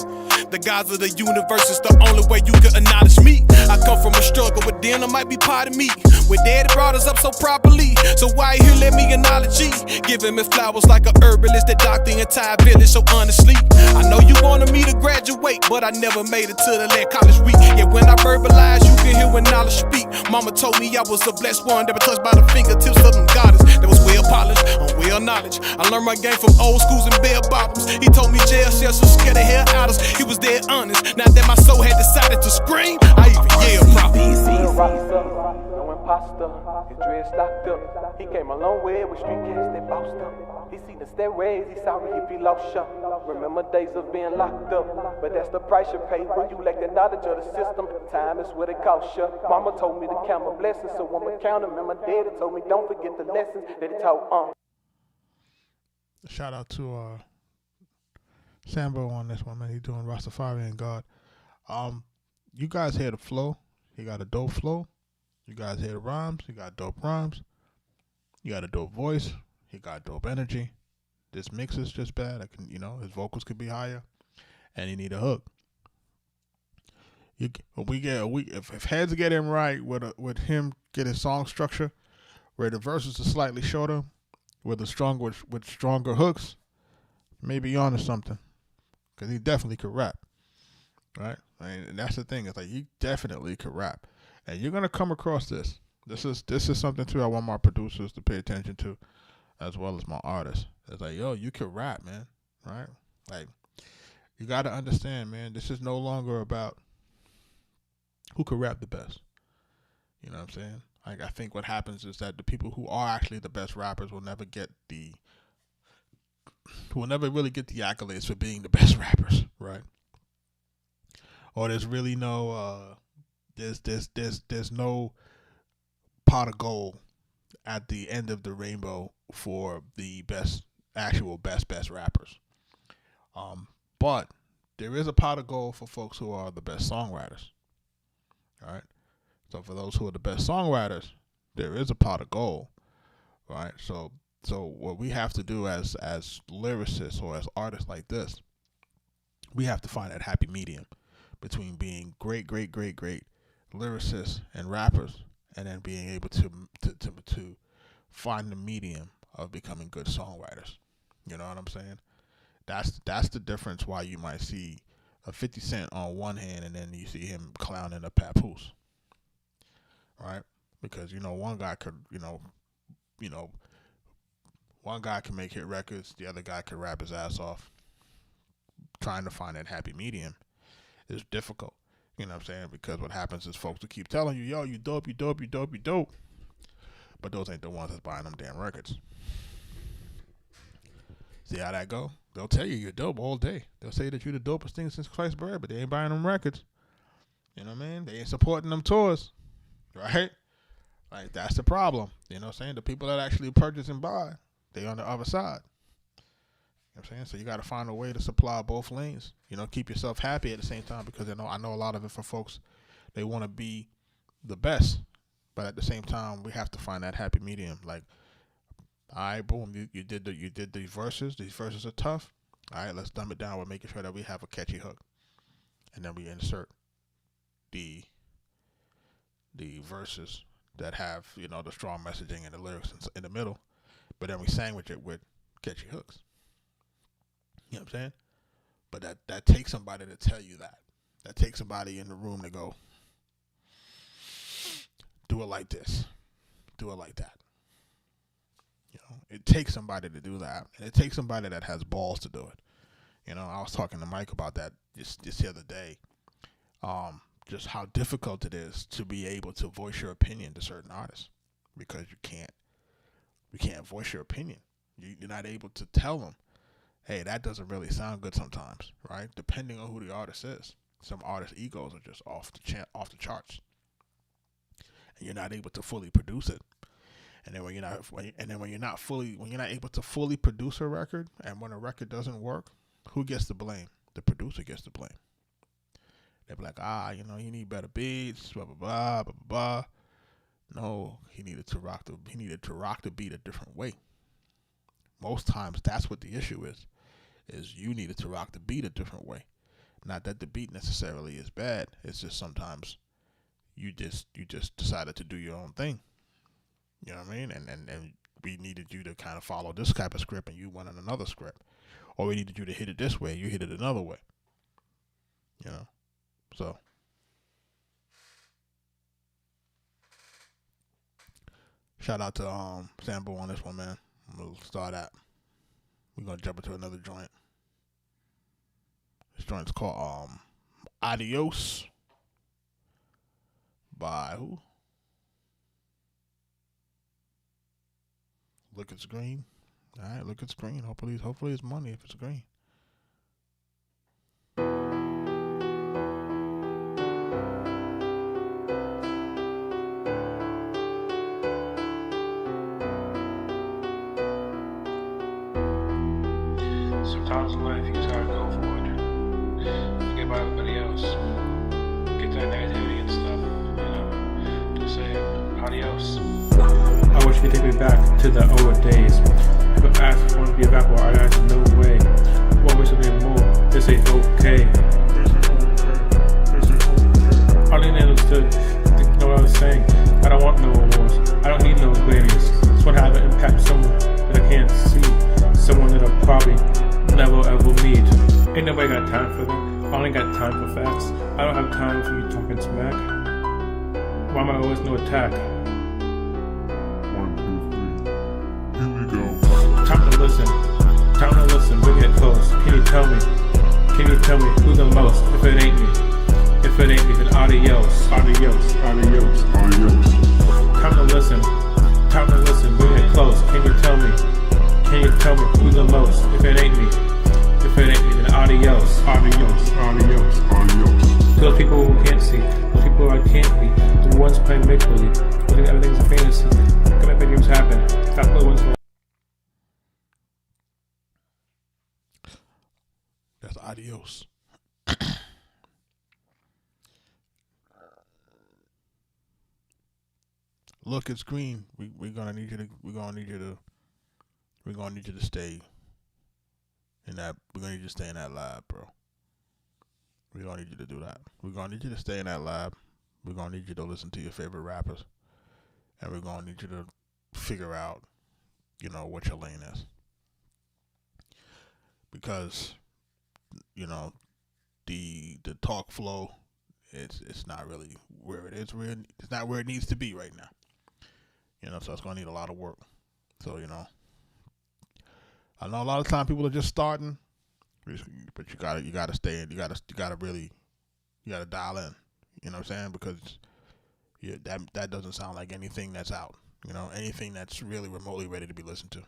The gods of the universe is the only way you can acknowledge me. I come from a struggle, but then I might be part of me. When daddy brought us up so properly, so why here let me acknowledge ye? Giving me flowers like a herbalist, that doctor in Thai village. So honestly, I know you wanted me to graduate, but I never made it to the late college week. Yeah, when I verbalize, you can hear when knowledge speak. Mama told me I was a blessed one, never touched by the fingertips of them goddess. That was well polished, on well knowledge. I learned my game from old schools and bell bottoms. He told me jail cells so scared the hell out us. He was dead honest. Now that my soul had decided to scream, I even yelled proper. Real roster, no imposter. His dreads locked up. He came a long way with street cats that bossed up. He seen the stairways. He sorry if he lost ya. Remember days of being locked up. But that's the price you pay when you lack the knowledge of the system. Time is what it costs you. Mama told me to count my blessings, so I'ma count them. And my daddy told me don't forget the lessons that he taught. Shout out to Sambo on this one, man. He's doing Rastafarian God. You guys hear the flow. He got a dope flow. You guys hear the rhymes. He got dope rhymes. You got a dope voice. He got dope energy. This mix is just bad. His vocals could be higher, and he need a hook. If heads get him right with him get his song structure, where the verses are slightly shorter, with stronger hooks, maybe onto something. Because he definitely could rap, right? And that's the thing. It's like he definitely could rap, and you're gonna come across this. This is something too. I want my producers to pay attention to, as well as my artists. It's like, yo, you can rap, man, right? Like, you got to understand, man. This is no longer about who can rap the best. You know what I'm saying? Like, I think what happens is that the people who are actually the best rappers will never really get the accolades for being the best rappers, right? Or there's really no there's no pot of gold at the end of the rainbow for the best rappers. But there is a pot of gold for folks who are the best songwriters. All right. So for those who are the best songwriters, there is a pot of gold. Right. So what we have to do as lyricists or as artists like this, we have to find that happy medium between being great lyricists and rappers, and then being able to find the medium of becoming good songwriters. You know what I'm saying? That's the difference why you might see a 50 Cent on one hand and then you see him clowning a Papoose. Right? Because, one guy could, one guy can make hit records, the other guy could rap his ass off. Trying to find that happy medium is difficult. You know what I'm saying? Because what happens is folks will keep telling you, yo, you dope, you dope, you dope, you dope. But those ain't the ones that's buying them damn records. See how that go? They'll tell you you're dope all day. They'll say that you're the dopest thing since sliced bread, but they ain't buying them records. You know what I mean? They ain't supporting them tours. Right? Like, that's the problem. You know what I'm saying? The people that actually purchase and buy, they on the other side. You know what I'm saying? So you got to find a way to supply both lanes. Keep yourself happy at the same time, because I know a lot of it for folks, they want to be the best, but at the same time, we have to find that happy medium. Like, all right, boom, you did the verses. These verses are tough. All right, let's dumb it down. We're making sure that we have a catchy hook, and then we insert the verses that have, you know, the strong messaging and the lyrics in the middle, but then we sandwich it with catchy hooks. You know what I'm saying? But that takes somebody to tell you that. That takes somebody in the room to go, do it like this, do it like that. You know, it takes somebody to do that, and it takes somebody that has balls to do it. You know, I was talking to Mike about that just the other day. Just how difficult it is to be able to voice your opinion to certain artists, because you can't voice your opinion. You're not able to tell them, hey, that doesn't really sound good sometimes, right? Depending on who the artist is. Some artists' egos are just off the charts, and you're not able to fully produce it. And then when you're not able to fully produce a record, and when a record doesn't work, who gets the blame? The producer gets the blame. They'll be like, you know, you need better beats, blah, blah, blah, blah, blah. No, he needed to rock the beat a different way. Most times that's what the issue is you needed to rock the beat a different way. Not that the beat necessarily is bad. It's just sometimes you just decided to do your own thing. You know what I mean? And we needed you to kind of follow this type of script, and you went on another script. Or we needed you to hit it this way, you hit it another way. You know? So, shout out to Sambo on this one, man. We'll start at. We're gonna jump into another joint. This joint's called Adios by who? Look, it's green. All right, look, it's green. Hopefully it's money if it's green. Sometimes in life you just gotta go for it. Forget about everybody else. Get that negativity and stuff, you know. Just say adios. I wish you could take me back to the old days. People ask if I want to be a rapper, I ask no way. What wish to be more? They say okay. I didn't understood. You know what I was saying? I don't want no awards. I don't need no Grammys. Just want to have an impact on someone that I can't see. Someone that I'll probably never ever meet. Ain't nobody got time for them. I only got time for facts. I don't have time for you talking smack. Why am I always no attack? 1, 2, 3. Here we go. Time to listen, bring it close. Can you tell me who's the most? If it ain't me, then adios. Time to listen, bring it close. Can you tell me who's the most? If it ain't me, then adios. Those people who can't see, those people I can't be, the ones playing make believe, who think everything's a fantasy. Can make my dreams happen? Stop the ones. That's adios. Look, it's green. We're gonna need you to stay in that. We're gonna need you to stay in that lab, bro. We're gonna need you to do that. We're gonna need you to stay in that lab. We're gonna need you to listen to your favorite rappers, and we're gonna need you to figure out, you know, what your lane is. Because, you know, the talk flow, it's not really where it is. It's not where it needs to be right now. You know, so it's gonna need a lot of work. So, you know, I know a lot of time people are just starting, but you gotta stay in. You gotta really dial in. You know what I'm saying? Because that doesn't sound like anything that's out. You know, anything that's really remotely ready to be listened to.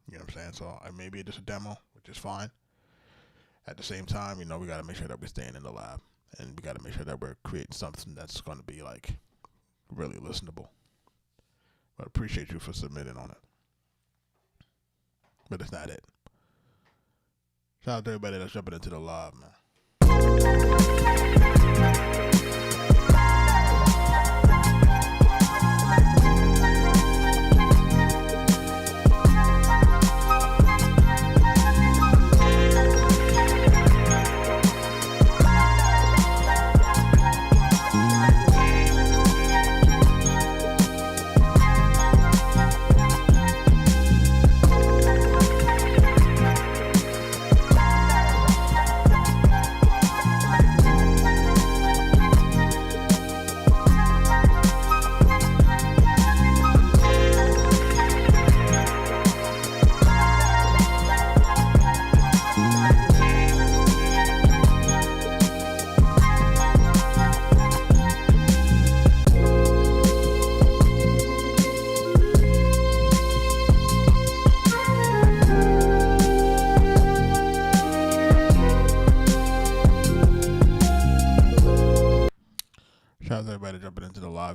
You know what I'm saying? So maybe it's just a demo, which is fine. At the same time, you know, we gotta make sure that we're staying in the lab, and we gotta make sure that we're creating something that's gonna be like really listenable. But I appreciate you for submitting on it. But it's not it. Shout out to everybody that's jumping into the live, man.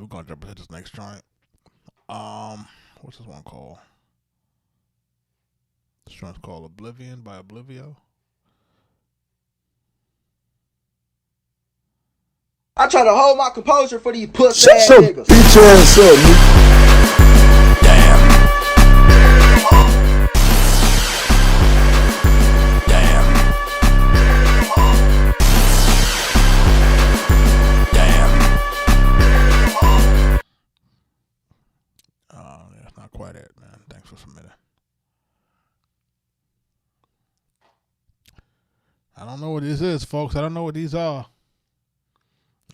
we're gonna jump into this next joint. What's this one called? This joint's called Oblivion by Oblivio. I try to hold my composure for these pussy ass Shut your niggas. bitch ass up, nigga. That's not quite it, man. Thanks for submitting. I don't know what this is, folks. I don't know what these are.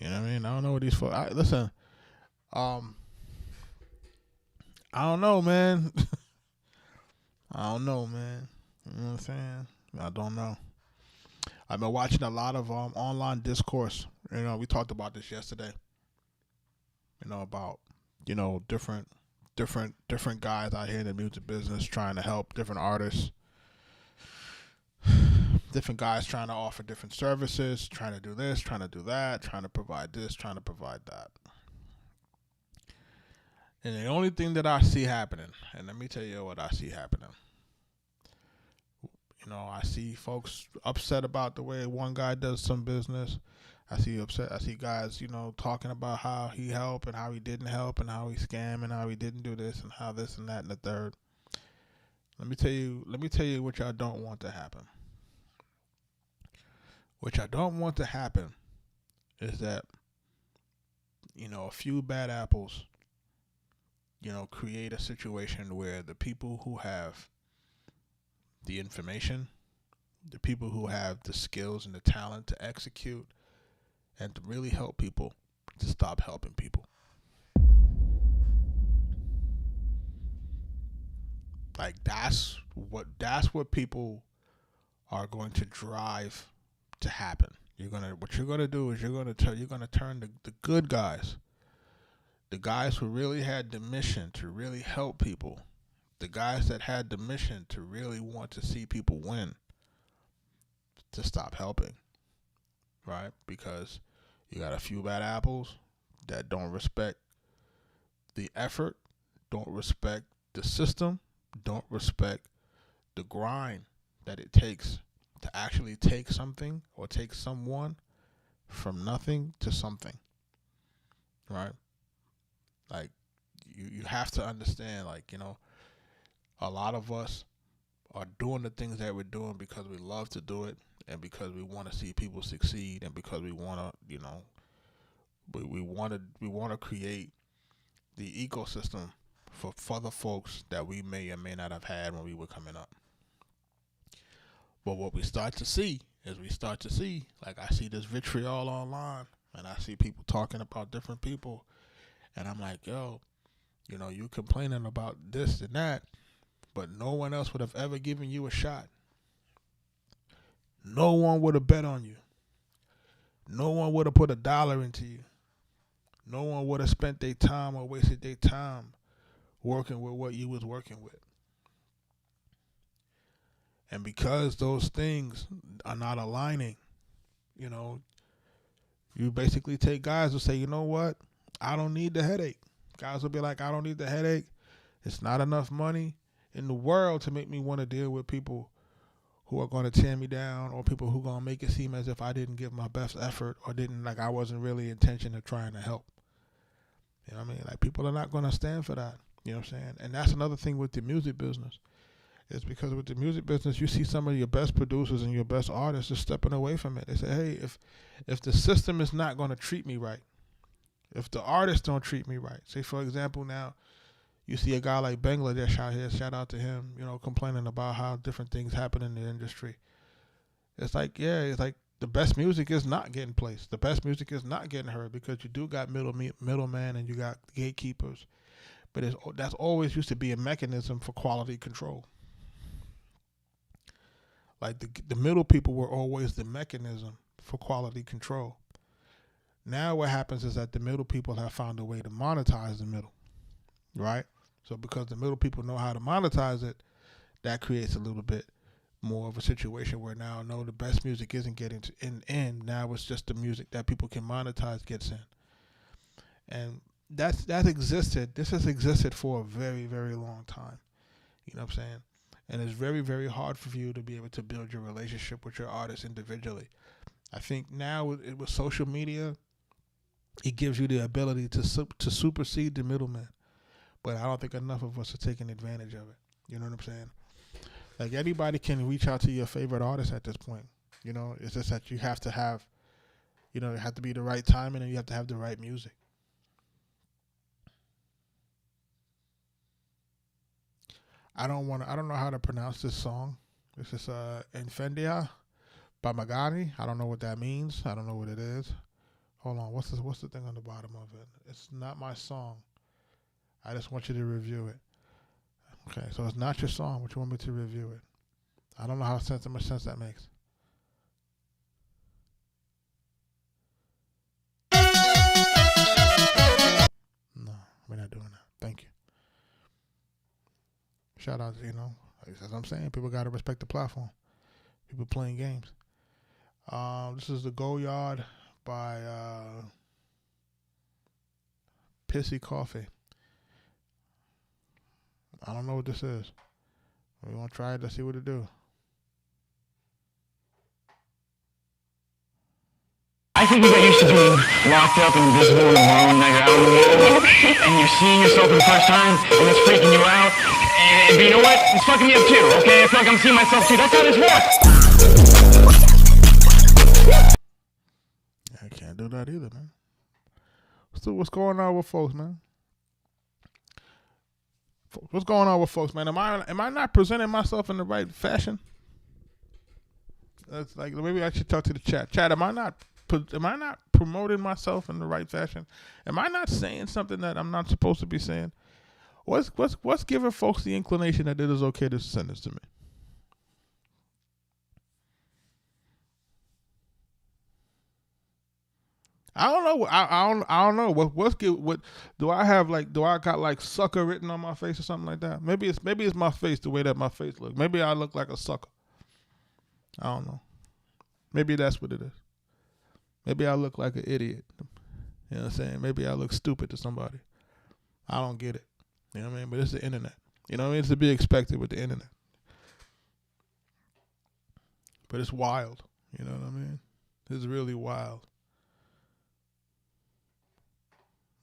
You know what I mean? I don't know what these folks. Listen, I don't know, man. I don't know, man. You know what I'm saying? I don't know. I've been watching a lot of online discourse. You know, we talked about this yesterday. You know, about, you know, different guys out here in the music business trying to help different artists. Different guys trying to offer different services, trying to do this, trying to do that, trying to provide this, trying to provide that. And the only thing that I see happening, and let me tell you what I see happening. You know, I see folks upset about the way one guy does some business. I see guys, you know, talking about how he helped and how he didn't help and how he scammed and how he didn't do this and how this and that and the third. Let me tell you what y'all don't want to happen. What I don't want to happen is that, you know, a few bad apples, you know, create a situation where the people who have the information, the people who have the skills and the talent to execute and to really help people, to stop helping people. Like that's what people are going to drive to happen. What you're gonna do is you're gonna turn the good guys, the guys who really had the mission to really help people, the guys that had the mission to really want to see people win, to stop helping, right? Because you got a few bad apples that don't respect the effort, don't respect the system, don't respect the grind that it takes to actually take something or take someone from nothing to something, right? Like, you have to understand, like, you know, a lot of us are doing the things that we're doing because we love to do it and because we want to see people succeed and because we want to, you know, we want to create the ecosystem for the folks that we may or may not have had when we were coming up. But what we start to see is like, I see this vitriol online and I see people talking about different people and I'm like, yo, you know, you complaining about this and that, but no one else would have ever given you a shot. No one would have bet on you. No one would have put $1 into you. No one would have spent their time or wasted their time working with what you was working with. And because those things are not aligning, you know, you basically take guys who say, you know what, I don't need the headache. Guys will be like, I don't need the headache. It's not enough money in the world to make me want to deal with people who are going to tear me down or people who are going to make it seem as if I didn't give my best effort or like I wasn't really intention of trying to help. You know what I mean? Like, people are not going to stand for that. You know what I'm saying? And that's another thing with the music business. It's because with the music business, you see some of your best producers and your best artists just stepping away from it. They say, hey, if the system is not going to treat me right, if the artists don't treat me right, say, for example, now you see a guy like Bangladesh out here, shout out to him, you know, complaining about how different things happen in the industry. It's like, yeah, it's like the best music is not getting placed. The best music is not getting heard because you do got middleman and you got gatekeepers. But that's always used to be a mechanism for quality control. Like the middle people were always the mechanism for quality control. Now what happens is that the middle people have found a way to monetize the middle, right? So because the middle people know how to monetize it, that creates a little bit more of a situation where now, no, the best music isn't getting in. Now it's just the music that people can monetize gets in. And That's existed. This has existed for a very, very long time. You know what I'm saying? And it's very, very hard for you to be able to build your relationship with your artist individually. I think now with social media, it gives you the ability to supersede the middleman. But I don't think enough of us are taking advantage of it. You know what I'm saying? Like, anybody can reach out to your favorite artist at this point. You know, it's just that you have to have, you know, it have to be the right timing and you have to have the right music. I don't know how to pronounce this song. This is Infendia by Magani. I don't know what that means. I don't know what it is. Hold on. What's the thing on the bottom of it? It's not my song. I just want you to review it. Okay, so it's not your song, but you want me to review it. I don't know how much sense that makes. No, we're not doing that. Thank you. Shout out to, you know, as I'm saying, people got to respect the platform. People playing games. This is the Go Yard by Pissy Coffee. I don't know what this is. We want to try it. Let's see what it do. I think you got used to being locked up and invisible and alone that you're out in the world, and you're seeing yourself for the first time, and it's freaking you out. But you know what? It's fucking me up too, okay? I feel like I'm seeing myself too. That's how this works. I can't do that either, man. So what's going on with folks, man? What's going on with folks, man? Am I not presenting myself in the right fashion? That's like, maybe I should talk to the chat. Chat, am I not promoting myself in the right fashion? Am I not saying something that I'm not supposed to be saying? What's giving folks the inclination that it is okay to send this to me? I don't know. I don't know. What do I have? Like, do I got like sucker written on my face or something like that? Maybe it's my face, the way that my face looks. Maybe I look like a sucker. I don't know. Maybe that's what it is. Maybe I look like an idiot. You know what I'm saying? Maybe I look stupid to somebody. I don't get it. You know what I mean? But it's the internet. You know what I mean? It's to be expected with the internet. But it's wild. You know what I mean? It's really wild.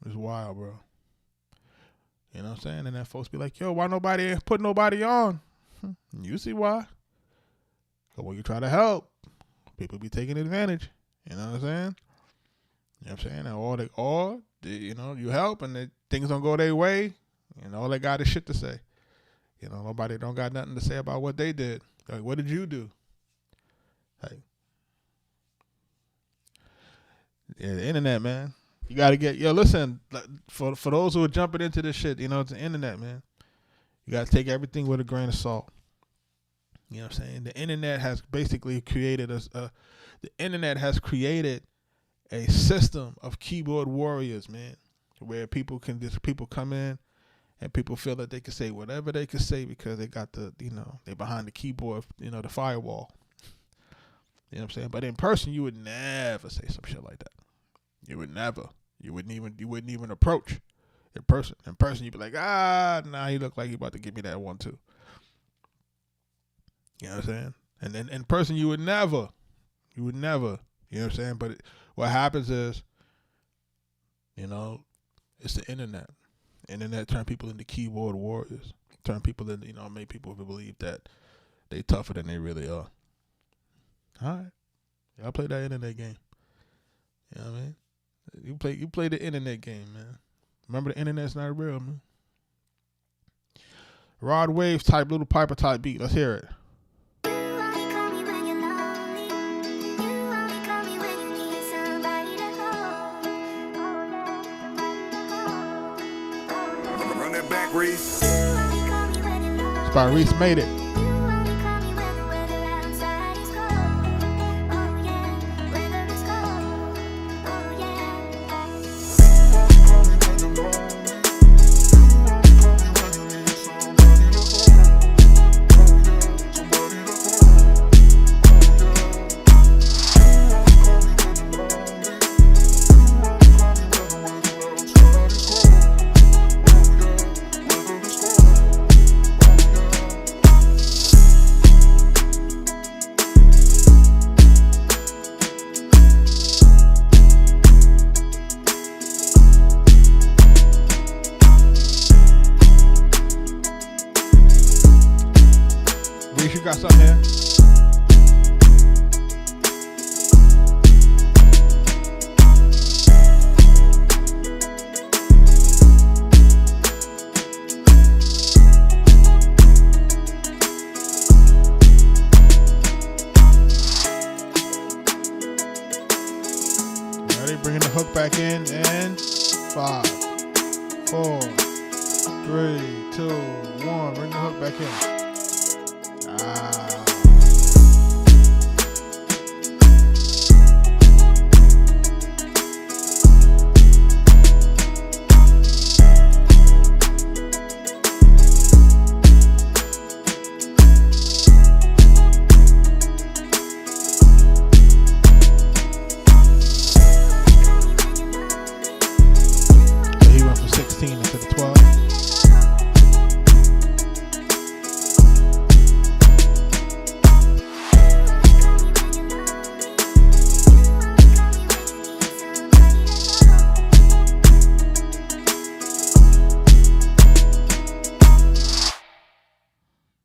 It's wild, bro. You know what I'm saying? And then folks be like, yo, why nobody put nobody on? You see why. But when you try to help, people be taking advantage. You know what I'm saying? You know what I'm saying? And you know, you help and things don't go their way, and all they got is shit to say. You know, nobody don't got nothing to say about what they did. Like, what did you do? Like, yeah, the internet, man. You got to get, listen, for those who are jumping into this shit, you know, it's the internet, man. You got to take everything with a grain of salt. You know what I'm saying? The internet has basically created a system of keyboard warriors, man, where people come in and people feel that they can say whatever they can say because they got they behind the keyboard, the firewall. You know what I'm saying? But in person, you would never say some shit like that. You would never. You wouldn't even approach in person. In person, you'd be like, nah, you look like you about to give me that one too. You know what I'm saying? And then in person, you would never. You know what I'm saying? But what happens is, it's the internet. Internet turn people into keyboard warriors. Turn people into, make people believe that they tougher than they really are. All right. Y'all play that internet game. You know what I mean? You play the internet game, man. Remember, the internet's not real, man. Rod Wave type, Little Piper type beat. Let's hear it. Run that back, Reese. It's by Reese Made It. bringing the hook back in, and 5, 4, 3, 2, 1. Bring the hook back in. He went from 16 into the 12.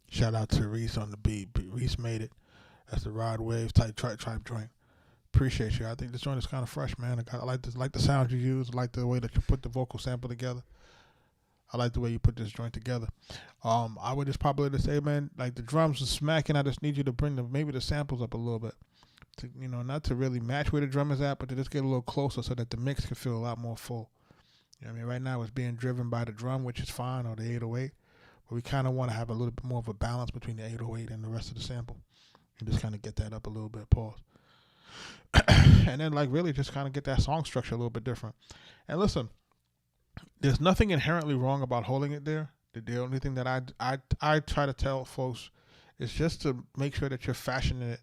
Shout out to Reese on the beat. Reese made it. That's the Rod Waves type tribe joint. Appreciate you. I think this joint is kind of fresh, man. I like this, like the sound you use. I like the way that you put the vocal sample together. I like the way you put this joint together. I would just probably say, man, like the drums are smacking. I just need you to bring maybe the samples up a little bit. To, not to really match where the drum is at, but to just get a little closer so that the mix can feel a lot more full. You know what I mean? Right now it's being driven by the drum, which is fine, or the 808. But we kind of want to have a little bit more of a balance between the 808 and the rest of the sample. And just kind of get that up a little bit, pause. And then like really just kind of get that song structure a little bit different. And listen, there's nothing inherently wrong about holding it there. The only thing that I try to tell folks is just to make sure that you're fashioning it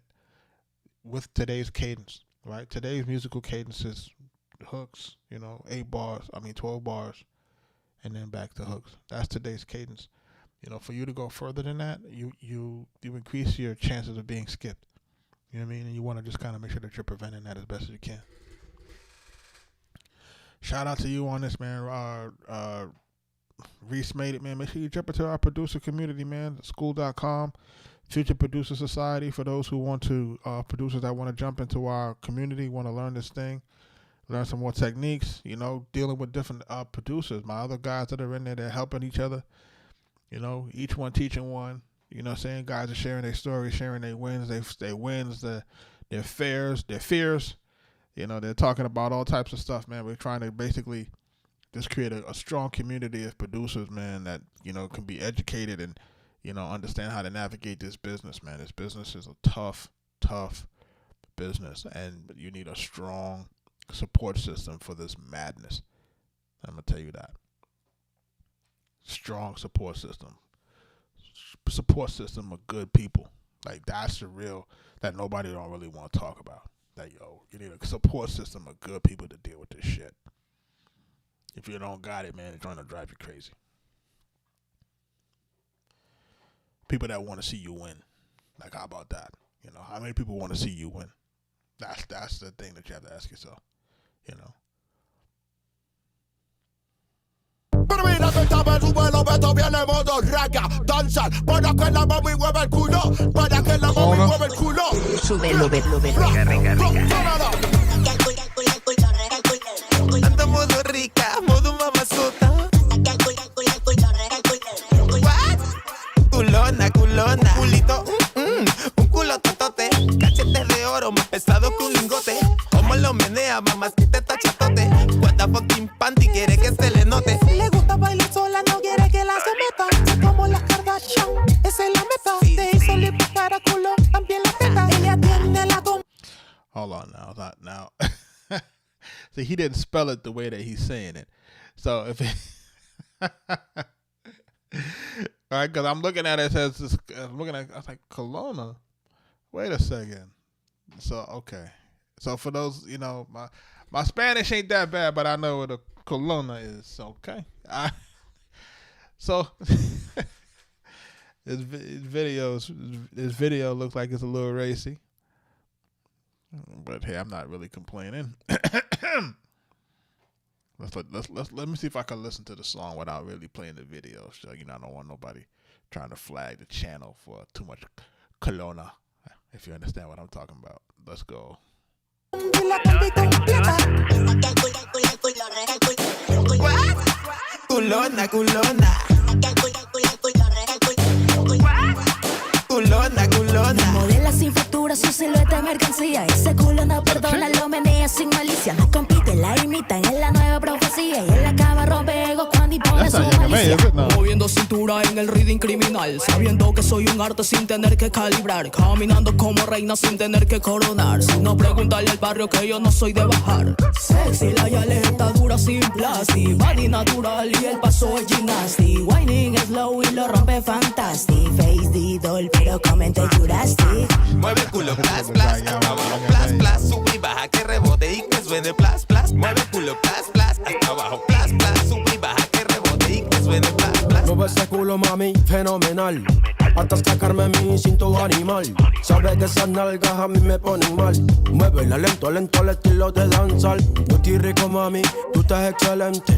with today's cadence, right? Today's musical cadence is hooks, 12 bars, and then back to hooks. That's today's cadence. For you to go further than that, you increase your chances of being skipped. You know what I mean? And you want to just kind of make sure that you're preventing that as best as you can. Shout out to you on this, man. Reese made it, man. Make sure you jump into our producer community, man. School.com, Future Producer Society. For those who want to, producers that want to jump into our community, want to learn this thing, learn some more techniques, dealing with different producers. My other guys that are in there, they're helping each other. Each one teaching one. Saying guys are sharing their stories, sharing their wins, their wins, their fears. They're talking about all types of stuff, man. We're trying to basically just create a strong community of producers, man, that, can be educated and, understand how to navigate this business, man. This business is a tough business, and you need a strong support system for this madness. I'm going to tell you that. Strong support system. Support system of good people. Like, that's the real, that nobody don't really want to talk about. That, you need a support system of good people to deal with this shit. If you don't got it, man, it's going to drive you crazy. People that want to see you win. Like, how about that? How many people want to see you win? That's the thing that you have to ask yourself. Termina que estaba en su vuelo, Beto viene modo raga, danza, para que la mami mueva el culo, para que la mami mueva el culo. Súbelo, Anda modo rica, modo mamazota. What? Culona, un culito, un culo totote, cachetes de oro más pesado que un lingote. Como lo menea, mamacita está chatote. What the fucking panty quiere que se le note. Le gusta bailar sola, no quiere que la someta. Es como las Kardashian, esa es la meta. Te hizo lipo para culo, también la teta. Ella tiene la goma. Hold on now. See, he didn't spell it the way that he's saying it. So if it all right, because I'm looking at it, it says this, I was like, Kelowna. Wait a second. So, okay. So for those, my Spanish ain't that bad, but I know what a Kelowna is. Okay. So this video looks like it's a little racy. But hey, I'm not really complaining. Let me see if I can listen to the song without really playing the video. So, I don't want nobody trying to flag the channel for too much Kelowna, if you understand what I'm talking about. Let's go. Culona. culona, culona. Modela sin factura, su silueta de mercancía. Ese culo no perdona, lo menea sin malicia. No compite, la imitan, es la nueva profecía. Y en la cama rompe ego cuando impone su malicia. Moviendo cintura en el reading criminal, sabiendo que soy un arte sin tener que calibrar. Caminando como reina sin tener que coronar. Si no, preguntarle al barrio que yo no soy de bajar. Sexy, la yale está dura sin plástico. Body natural y el paso es gymnastic. Whining slow y lo rompe fantastic. Face de doll, pero comente Jurassic. Mueve el culo, plas, plas, hasta abajo, plas, plas. Sube y baja, que rebote y que suene plas, plas. Mueve el culo, plas, plas, hasta abajo, plas, plas. Sube y baja, que rebote y que suene plas, plas. Mueve ese culo, mami, fenomenal. Hasta sacarme mi instinto animal. Sabe que esas nalgas a mí me ponen mal. Muévela lento, lento al estilo de danzar. Yo estoy rico, mami, tú estás excelente.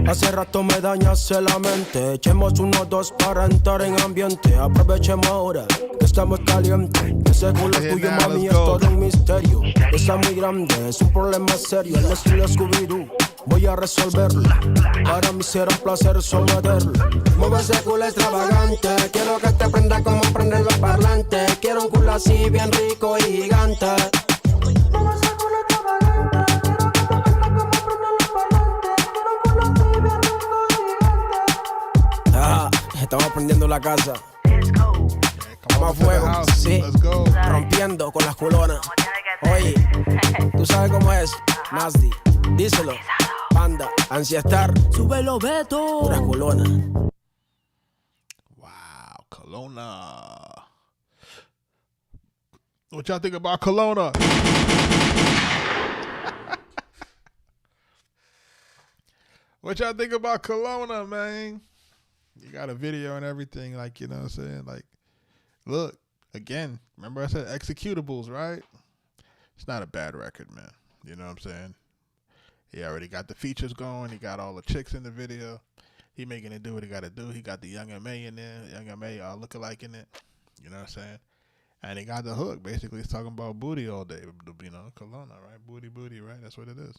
Hace rato me dañaste la mente. Echemos unos dos para entrar en ambiente. Aprovechemos ahora que estamos calientes. Ese culo es tuyo, mami, es todo un misterio. Está muy grande, es un problema serio. El estilo Scooby-Doo, voy a resolverlo. Para mí será un placer someterlo. Mueve ese culo extravagante. Quiero que te prenda como prenden los parlantes. Quiero un culo así bien rico y gigante. Mueve ese culo extravagante. Quiero que te prenda como prenden los parlantes. Quiero un culo así bien rico y gigante. Ah, estamos prendiendo la casa. Estamos a fuego, sí, rompiendo con las culonas. Oye, tú sabes cómo es, Nasty, díselo, Panda, Anciestar, súbelo, Beto, pura culona. Wow, Kelowna. What y'all think about Kelowna? What y'all think about Kelowna, man? You got a video and everything, like, you know what I'm saying? Like, look, again, remember I said executables, right? It's not a bad record, man. You know what I'm saying? He already got the features going. He got all the chicks in the video. He making it do what he got to do. He got the Young M.A. in there. Young M.A. Lookalike in it. You know what I'm saying? And he got the hook. Basically, he's talking about booty all day. You know, Kelowna, right? Booty, booty, right? That's what it is.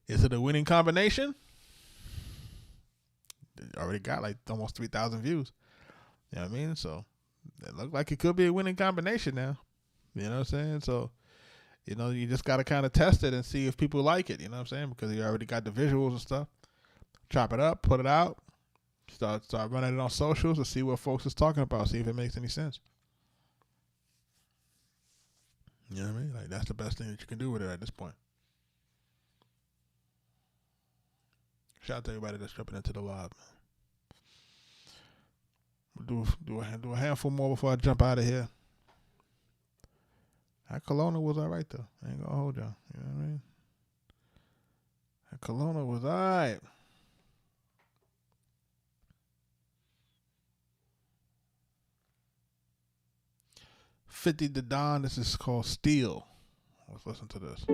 Is it a winning combination? It already got like almost 3,000 views. You know what I mean? So it looked like it could be a winning combination now. You know what I'm saying? So, you know, you just got to kind of test it and see if people like it. You know what I'm saying? Because you already got the visuals and stuff. Chop it up, put it out, start running it on socials to see what folks is talking about, see if it makes any sense. You know what I mean? Like, that's the best thing that you can do with it at this point. Shout out to everybody that's jumping into the live, man. We'll do a handful more before I jump out of here. That Kelowna was all right, though. I ain't gonna hold y'all. You know what I mean? That Kelowna was all right. $50 to Don. This is called Steel. Let's listen to this.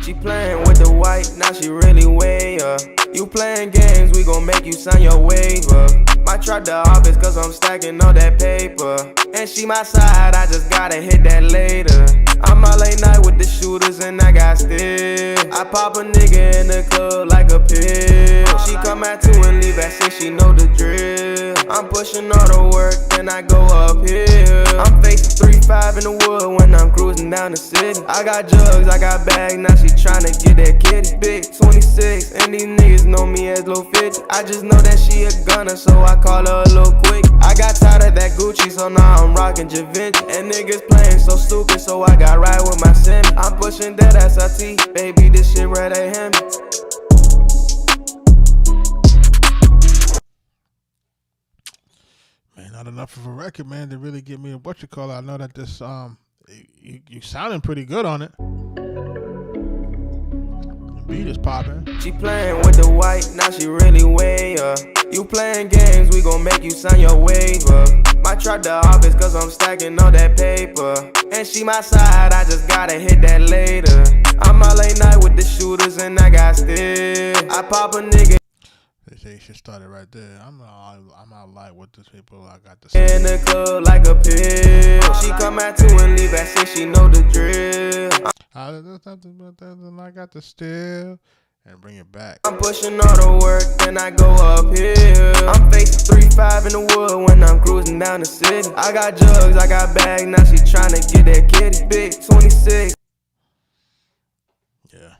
She playing with the white, now she really way up. You playing games, we gon' make you sign your waiver. Might try the office cause I'm stacking all that paper. And she my side, I just gotta hit that later. I'm out late night with the shooters and I got still. I pop a nigga in the club like a pill. She come at 2 and leave at 6, she know the drill. I'm pushing all the work, then I go uphill. I'm facing 3-5 in the wood when I'm cruising down the city. I got jugs, I got bags, now she tryna get that kitty. Big 26, and these niggas know me as Lil 50. I just know that she a gunner, so I call her a little quick. I got tired of that Gucci, so now I'm rocking Givenchy. And niggas playing so stupid, so I got right with my sim. I'm pushing that SRT, baby, this shit right at him. Man, not enough of a record, man, to really give me a whatchamacallit. I know that this you sounding pretty good on it. The beat is popping. She playing with the white, now she really way up. You playing games, we gon' make you sign your waiver. Might try the office cause I'm stacking all that paper. And she my side, I just gotta hit that later. I'm out late night with the shooters and I got still. I pop a nigga. They say you should start it right there. I'm out light with these people. I got the in the club like a pill. She come at 2 and leave at 6. She know the drill. I got the still and bring it back. I'm pushing all the work, then I go uphill. I'm facing 3-5 in the wood when I'm cruising down the city. I got jugs, I got bags, now she tryna get that kitty. Big 26. Yeah,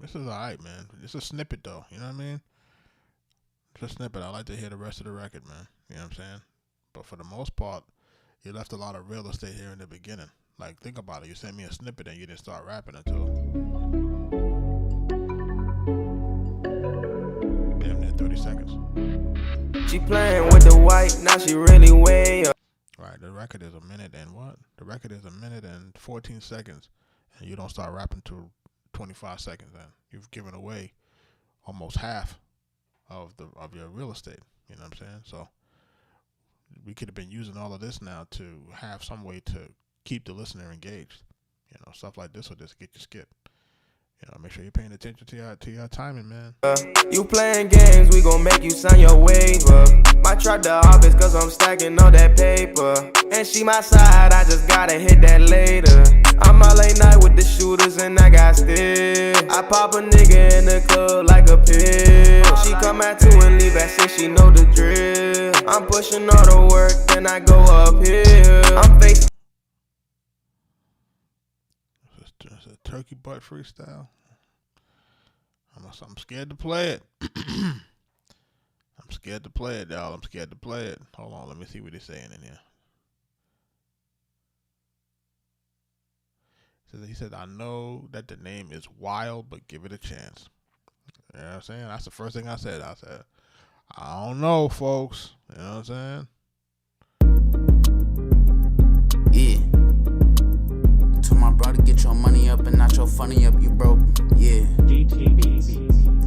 this is alright, man. It's a snippet though. You know what I mean? It's a snippet. I like to hear the rest of the record, man. You know what I'm saying? But for the most part, you left a lot of real estate here in the beginning. Like, think about it. You sent me a snippet and you didn't start rapping until damn near 30 seconds. She playing with the white, now she really way up. Right, the record is a minute and what? The record is a minute and 14 seconds, and you don't start rapping till 25 seconds. Then you've given away almost half of your real estate. You know what I'm saying? So we could have been using all of this now to have some way to keep the listener engaged. You know, stuff like this will just get you skipped. You know, make sure you're paying attention to your timing, man. You playing games, we gon' make you sign your waiver. Might try the office cause I'm stacking all that paper. And she my side, I just gotta hit that later. I'm out late night with the shooters and I got still. I pop a nigga in the club like a pill. She come at 2 and leave at 6, she know the drill. I'm pushing all the work, then I go uphill. I'm facing. It's a turkey butt freestyle. I'm scared to play it. I'm scared to play it, y'all. I'm scared to play it. Hold on, let me see what he's saying in here. He said, I know that the name is wild, but give it a chance. You know what I'm saying? That's the first thing I said. I said, I don't know, folks. You know what I'm saying? Yeah. Told my brother, get your money up and not your funny up, you broke. Yeah.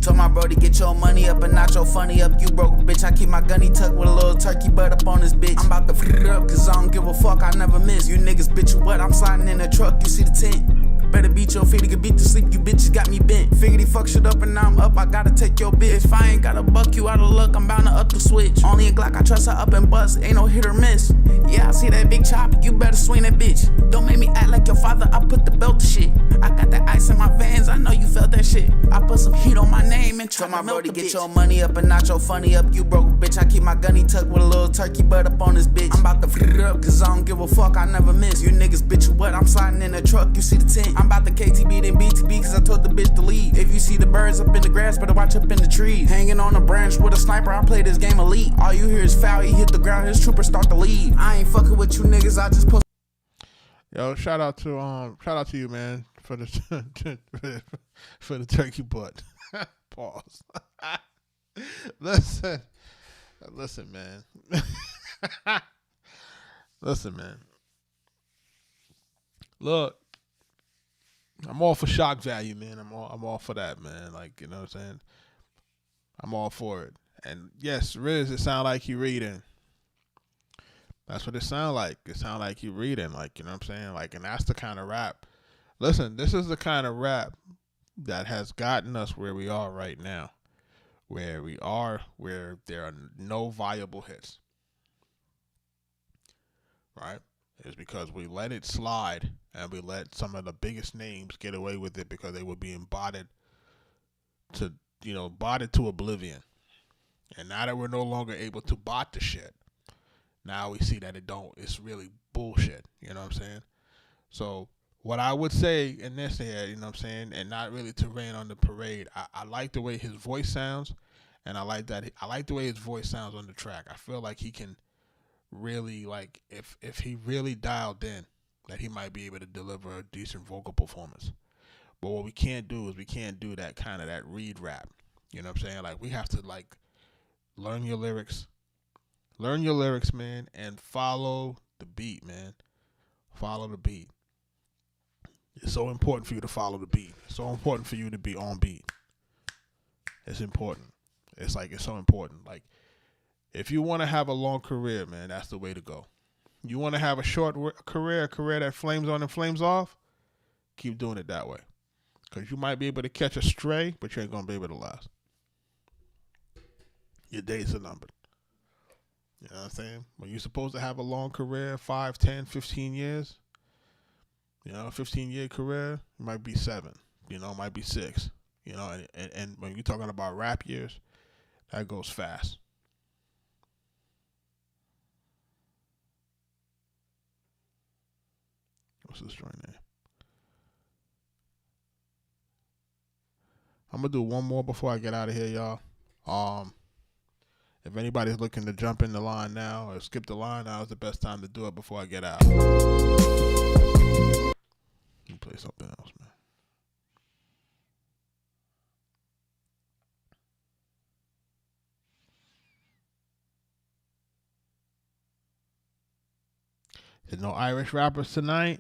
Told my brother, get your money up and not your funny up, you broke. Bitch, I keep my gunny tucked with a little turkey butt up on this bitch. I'm about to f*** it up cause I don't give a fuck, I never miss. You niggas bitch, you what? I'm sliding in the truck, you see the tent. Better beat your feet to get beat to sleep, you bitches got me bent. Figured fuck shit up and now I'm up, I gotta take your bitch. If I ain't gotta buck you out of luck, I'm bound to up the switch. Only a Glock, I trust her up and bust, ain't no hit or miss. Yeah, I see that big chop, you better swing that bitch. Don't make me act like your father, I put the belt to shit. I got that ice in my veins, I know you felt that shit. I put some heat on my name and try to melt the bitch. Get your money up and not your funny up, you broke bitch. I keep my gunny tucked with a little turkey butt up on this bitch. I'm about to f*** it up cause I don't give a fuck, I never miss. You niggas bitch, you what? I'm sliding in the truck, you see the tent. I'm about to KTB then BTB cause I told the bitch to leave. If you see the birds up in the grass, better watch up in the trees. Hanging on a branch with a sniper, I play this game elite. All you hear is foul, he hit the ground, his troopers start to leave. I ain't fucking with you niggas, I just post. Yo, shout out to you, man, for the for the turkey butt. Pause. Listen, man. Listen, man. Look, I'm all for shock value, man. I'm all for that, man. Like, you know what I'm saying? I'm all for it. And yes, Riz, it sound like you reading. That's what it sound like. It sound like you reading, like, you know what I'm saying? Like, and that's the kind of rap. Listen, this is the kind of rap that has gotten us where we are right now. Where there are no viable hits. Right? It's because we let it slide and we let some of the biggest names get away with it because they were being botted to oblivion. And now that we're no longer able to bot the shit, now we see that it's really bullshit. You know what I'm saying? So what I would say in this here, you know what I'm saying, and not really to rain on the parade, I like the way his voice sounds, and I like the way his voice sounds on the track. I feel like he can really, like, if he really dialed in, that he might be able to deliver a decent vocal performance. But what we can't do is we can't do that kind of that read rap. You know what I'm saying? Like, we have to, like, learn your lyrics, man, and follow the beat, man. Follow the beat. It's so important for you to follow the beat. It's so important for you to be on beat. It's important. It's so important. Like, if you want to have a long career, man, that's the way to go. You want to have a short career, a career that flames on and flames off, keep doing it that way. Because you might be able to catch a stray, but you ain't going to be able to last. Your days are numbered. You know what I'm saying? When you're supposed to have a long career, 5, 10, 15 years, you know, a 15-year career, it might be 7. You know, it might be 6. You know, and when you're talking about rap years, that goes fast. What's this joint name? I'm going to do one more before I get out of here, y'all. If anybody's looking to jump in the line now or skip the line, now is the best time to do it before I get out. Let me play something else, man. There's no Irish rappers tonight.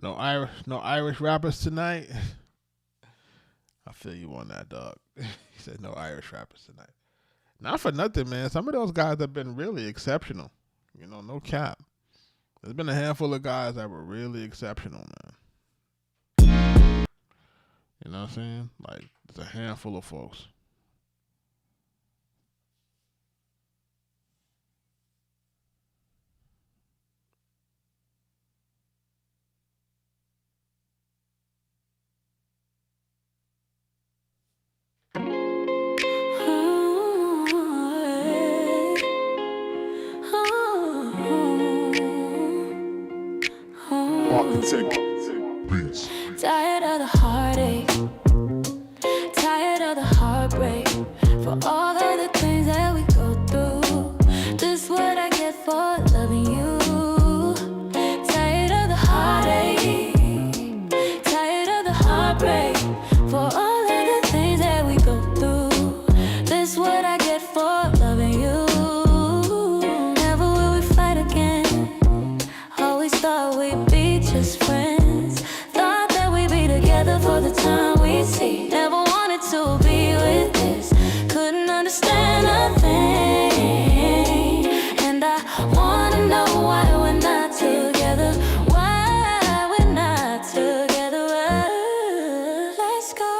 No Irish rappers tonight. I feel you on that, dog. He said no Irish rappers tonight. Not for nothing, man. Some of those guys have been really exceptional. You know, no cap. There's been a handful of guys that were really exceptional, man. You know what I'm saying? Like, there's a handful of folks. Arkatech Beatz. Tired of the heartache, tired of the heartbreak, for all of the things that we go through. This what I get for loving you. Tired of the heartache, tired of the heartbreak, for all of the things that we go through. This what I get for loving you. Never will we fight again. Always thought we'd be just friends. Thought that we'd be together for the time we see. Never wanted to be with this. Couldn't understand a thing. And I wanna know why we're not together. Why we're not together. Let's go.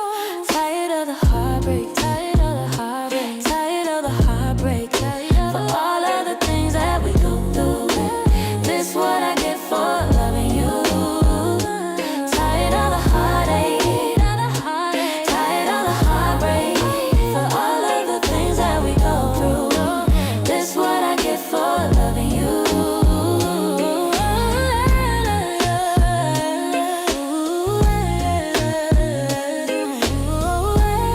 Tired of the heartbreak, tired of the heartbreak, tired of the heartbreak, for all of the things that we go through. This what I get for loving you. Tired of the heartache, tired of the heartbreak, for all of the things that we go through. This what I get for loving you.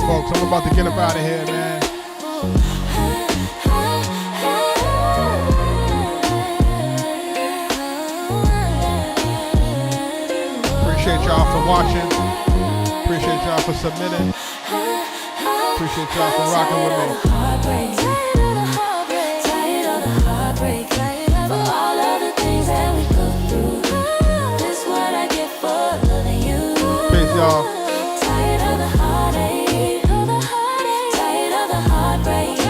Folks, I'm about to get up out of here, man. Appreciate y'all for watching. Appreciate y'all for submitting. Appreciate y'all for rocking with me. Tired of the heartbreak, for all of the things that we go through. This what I get for loving you. Peace, y'all.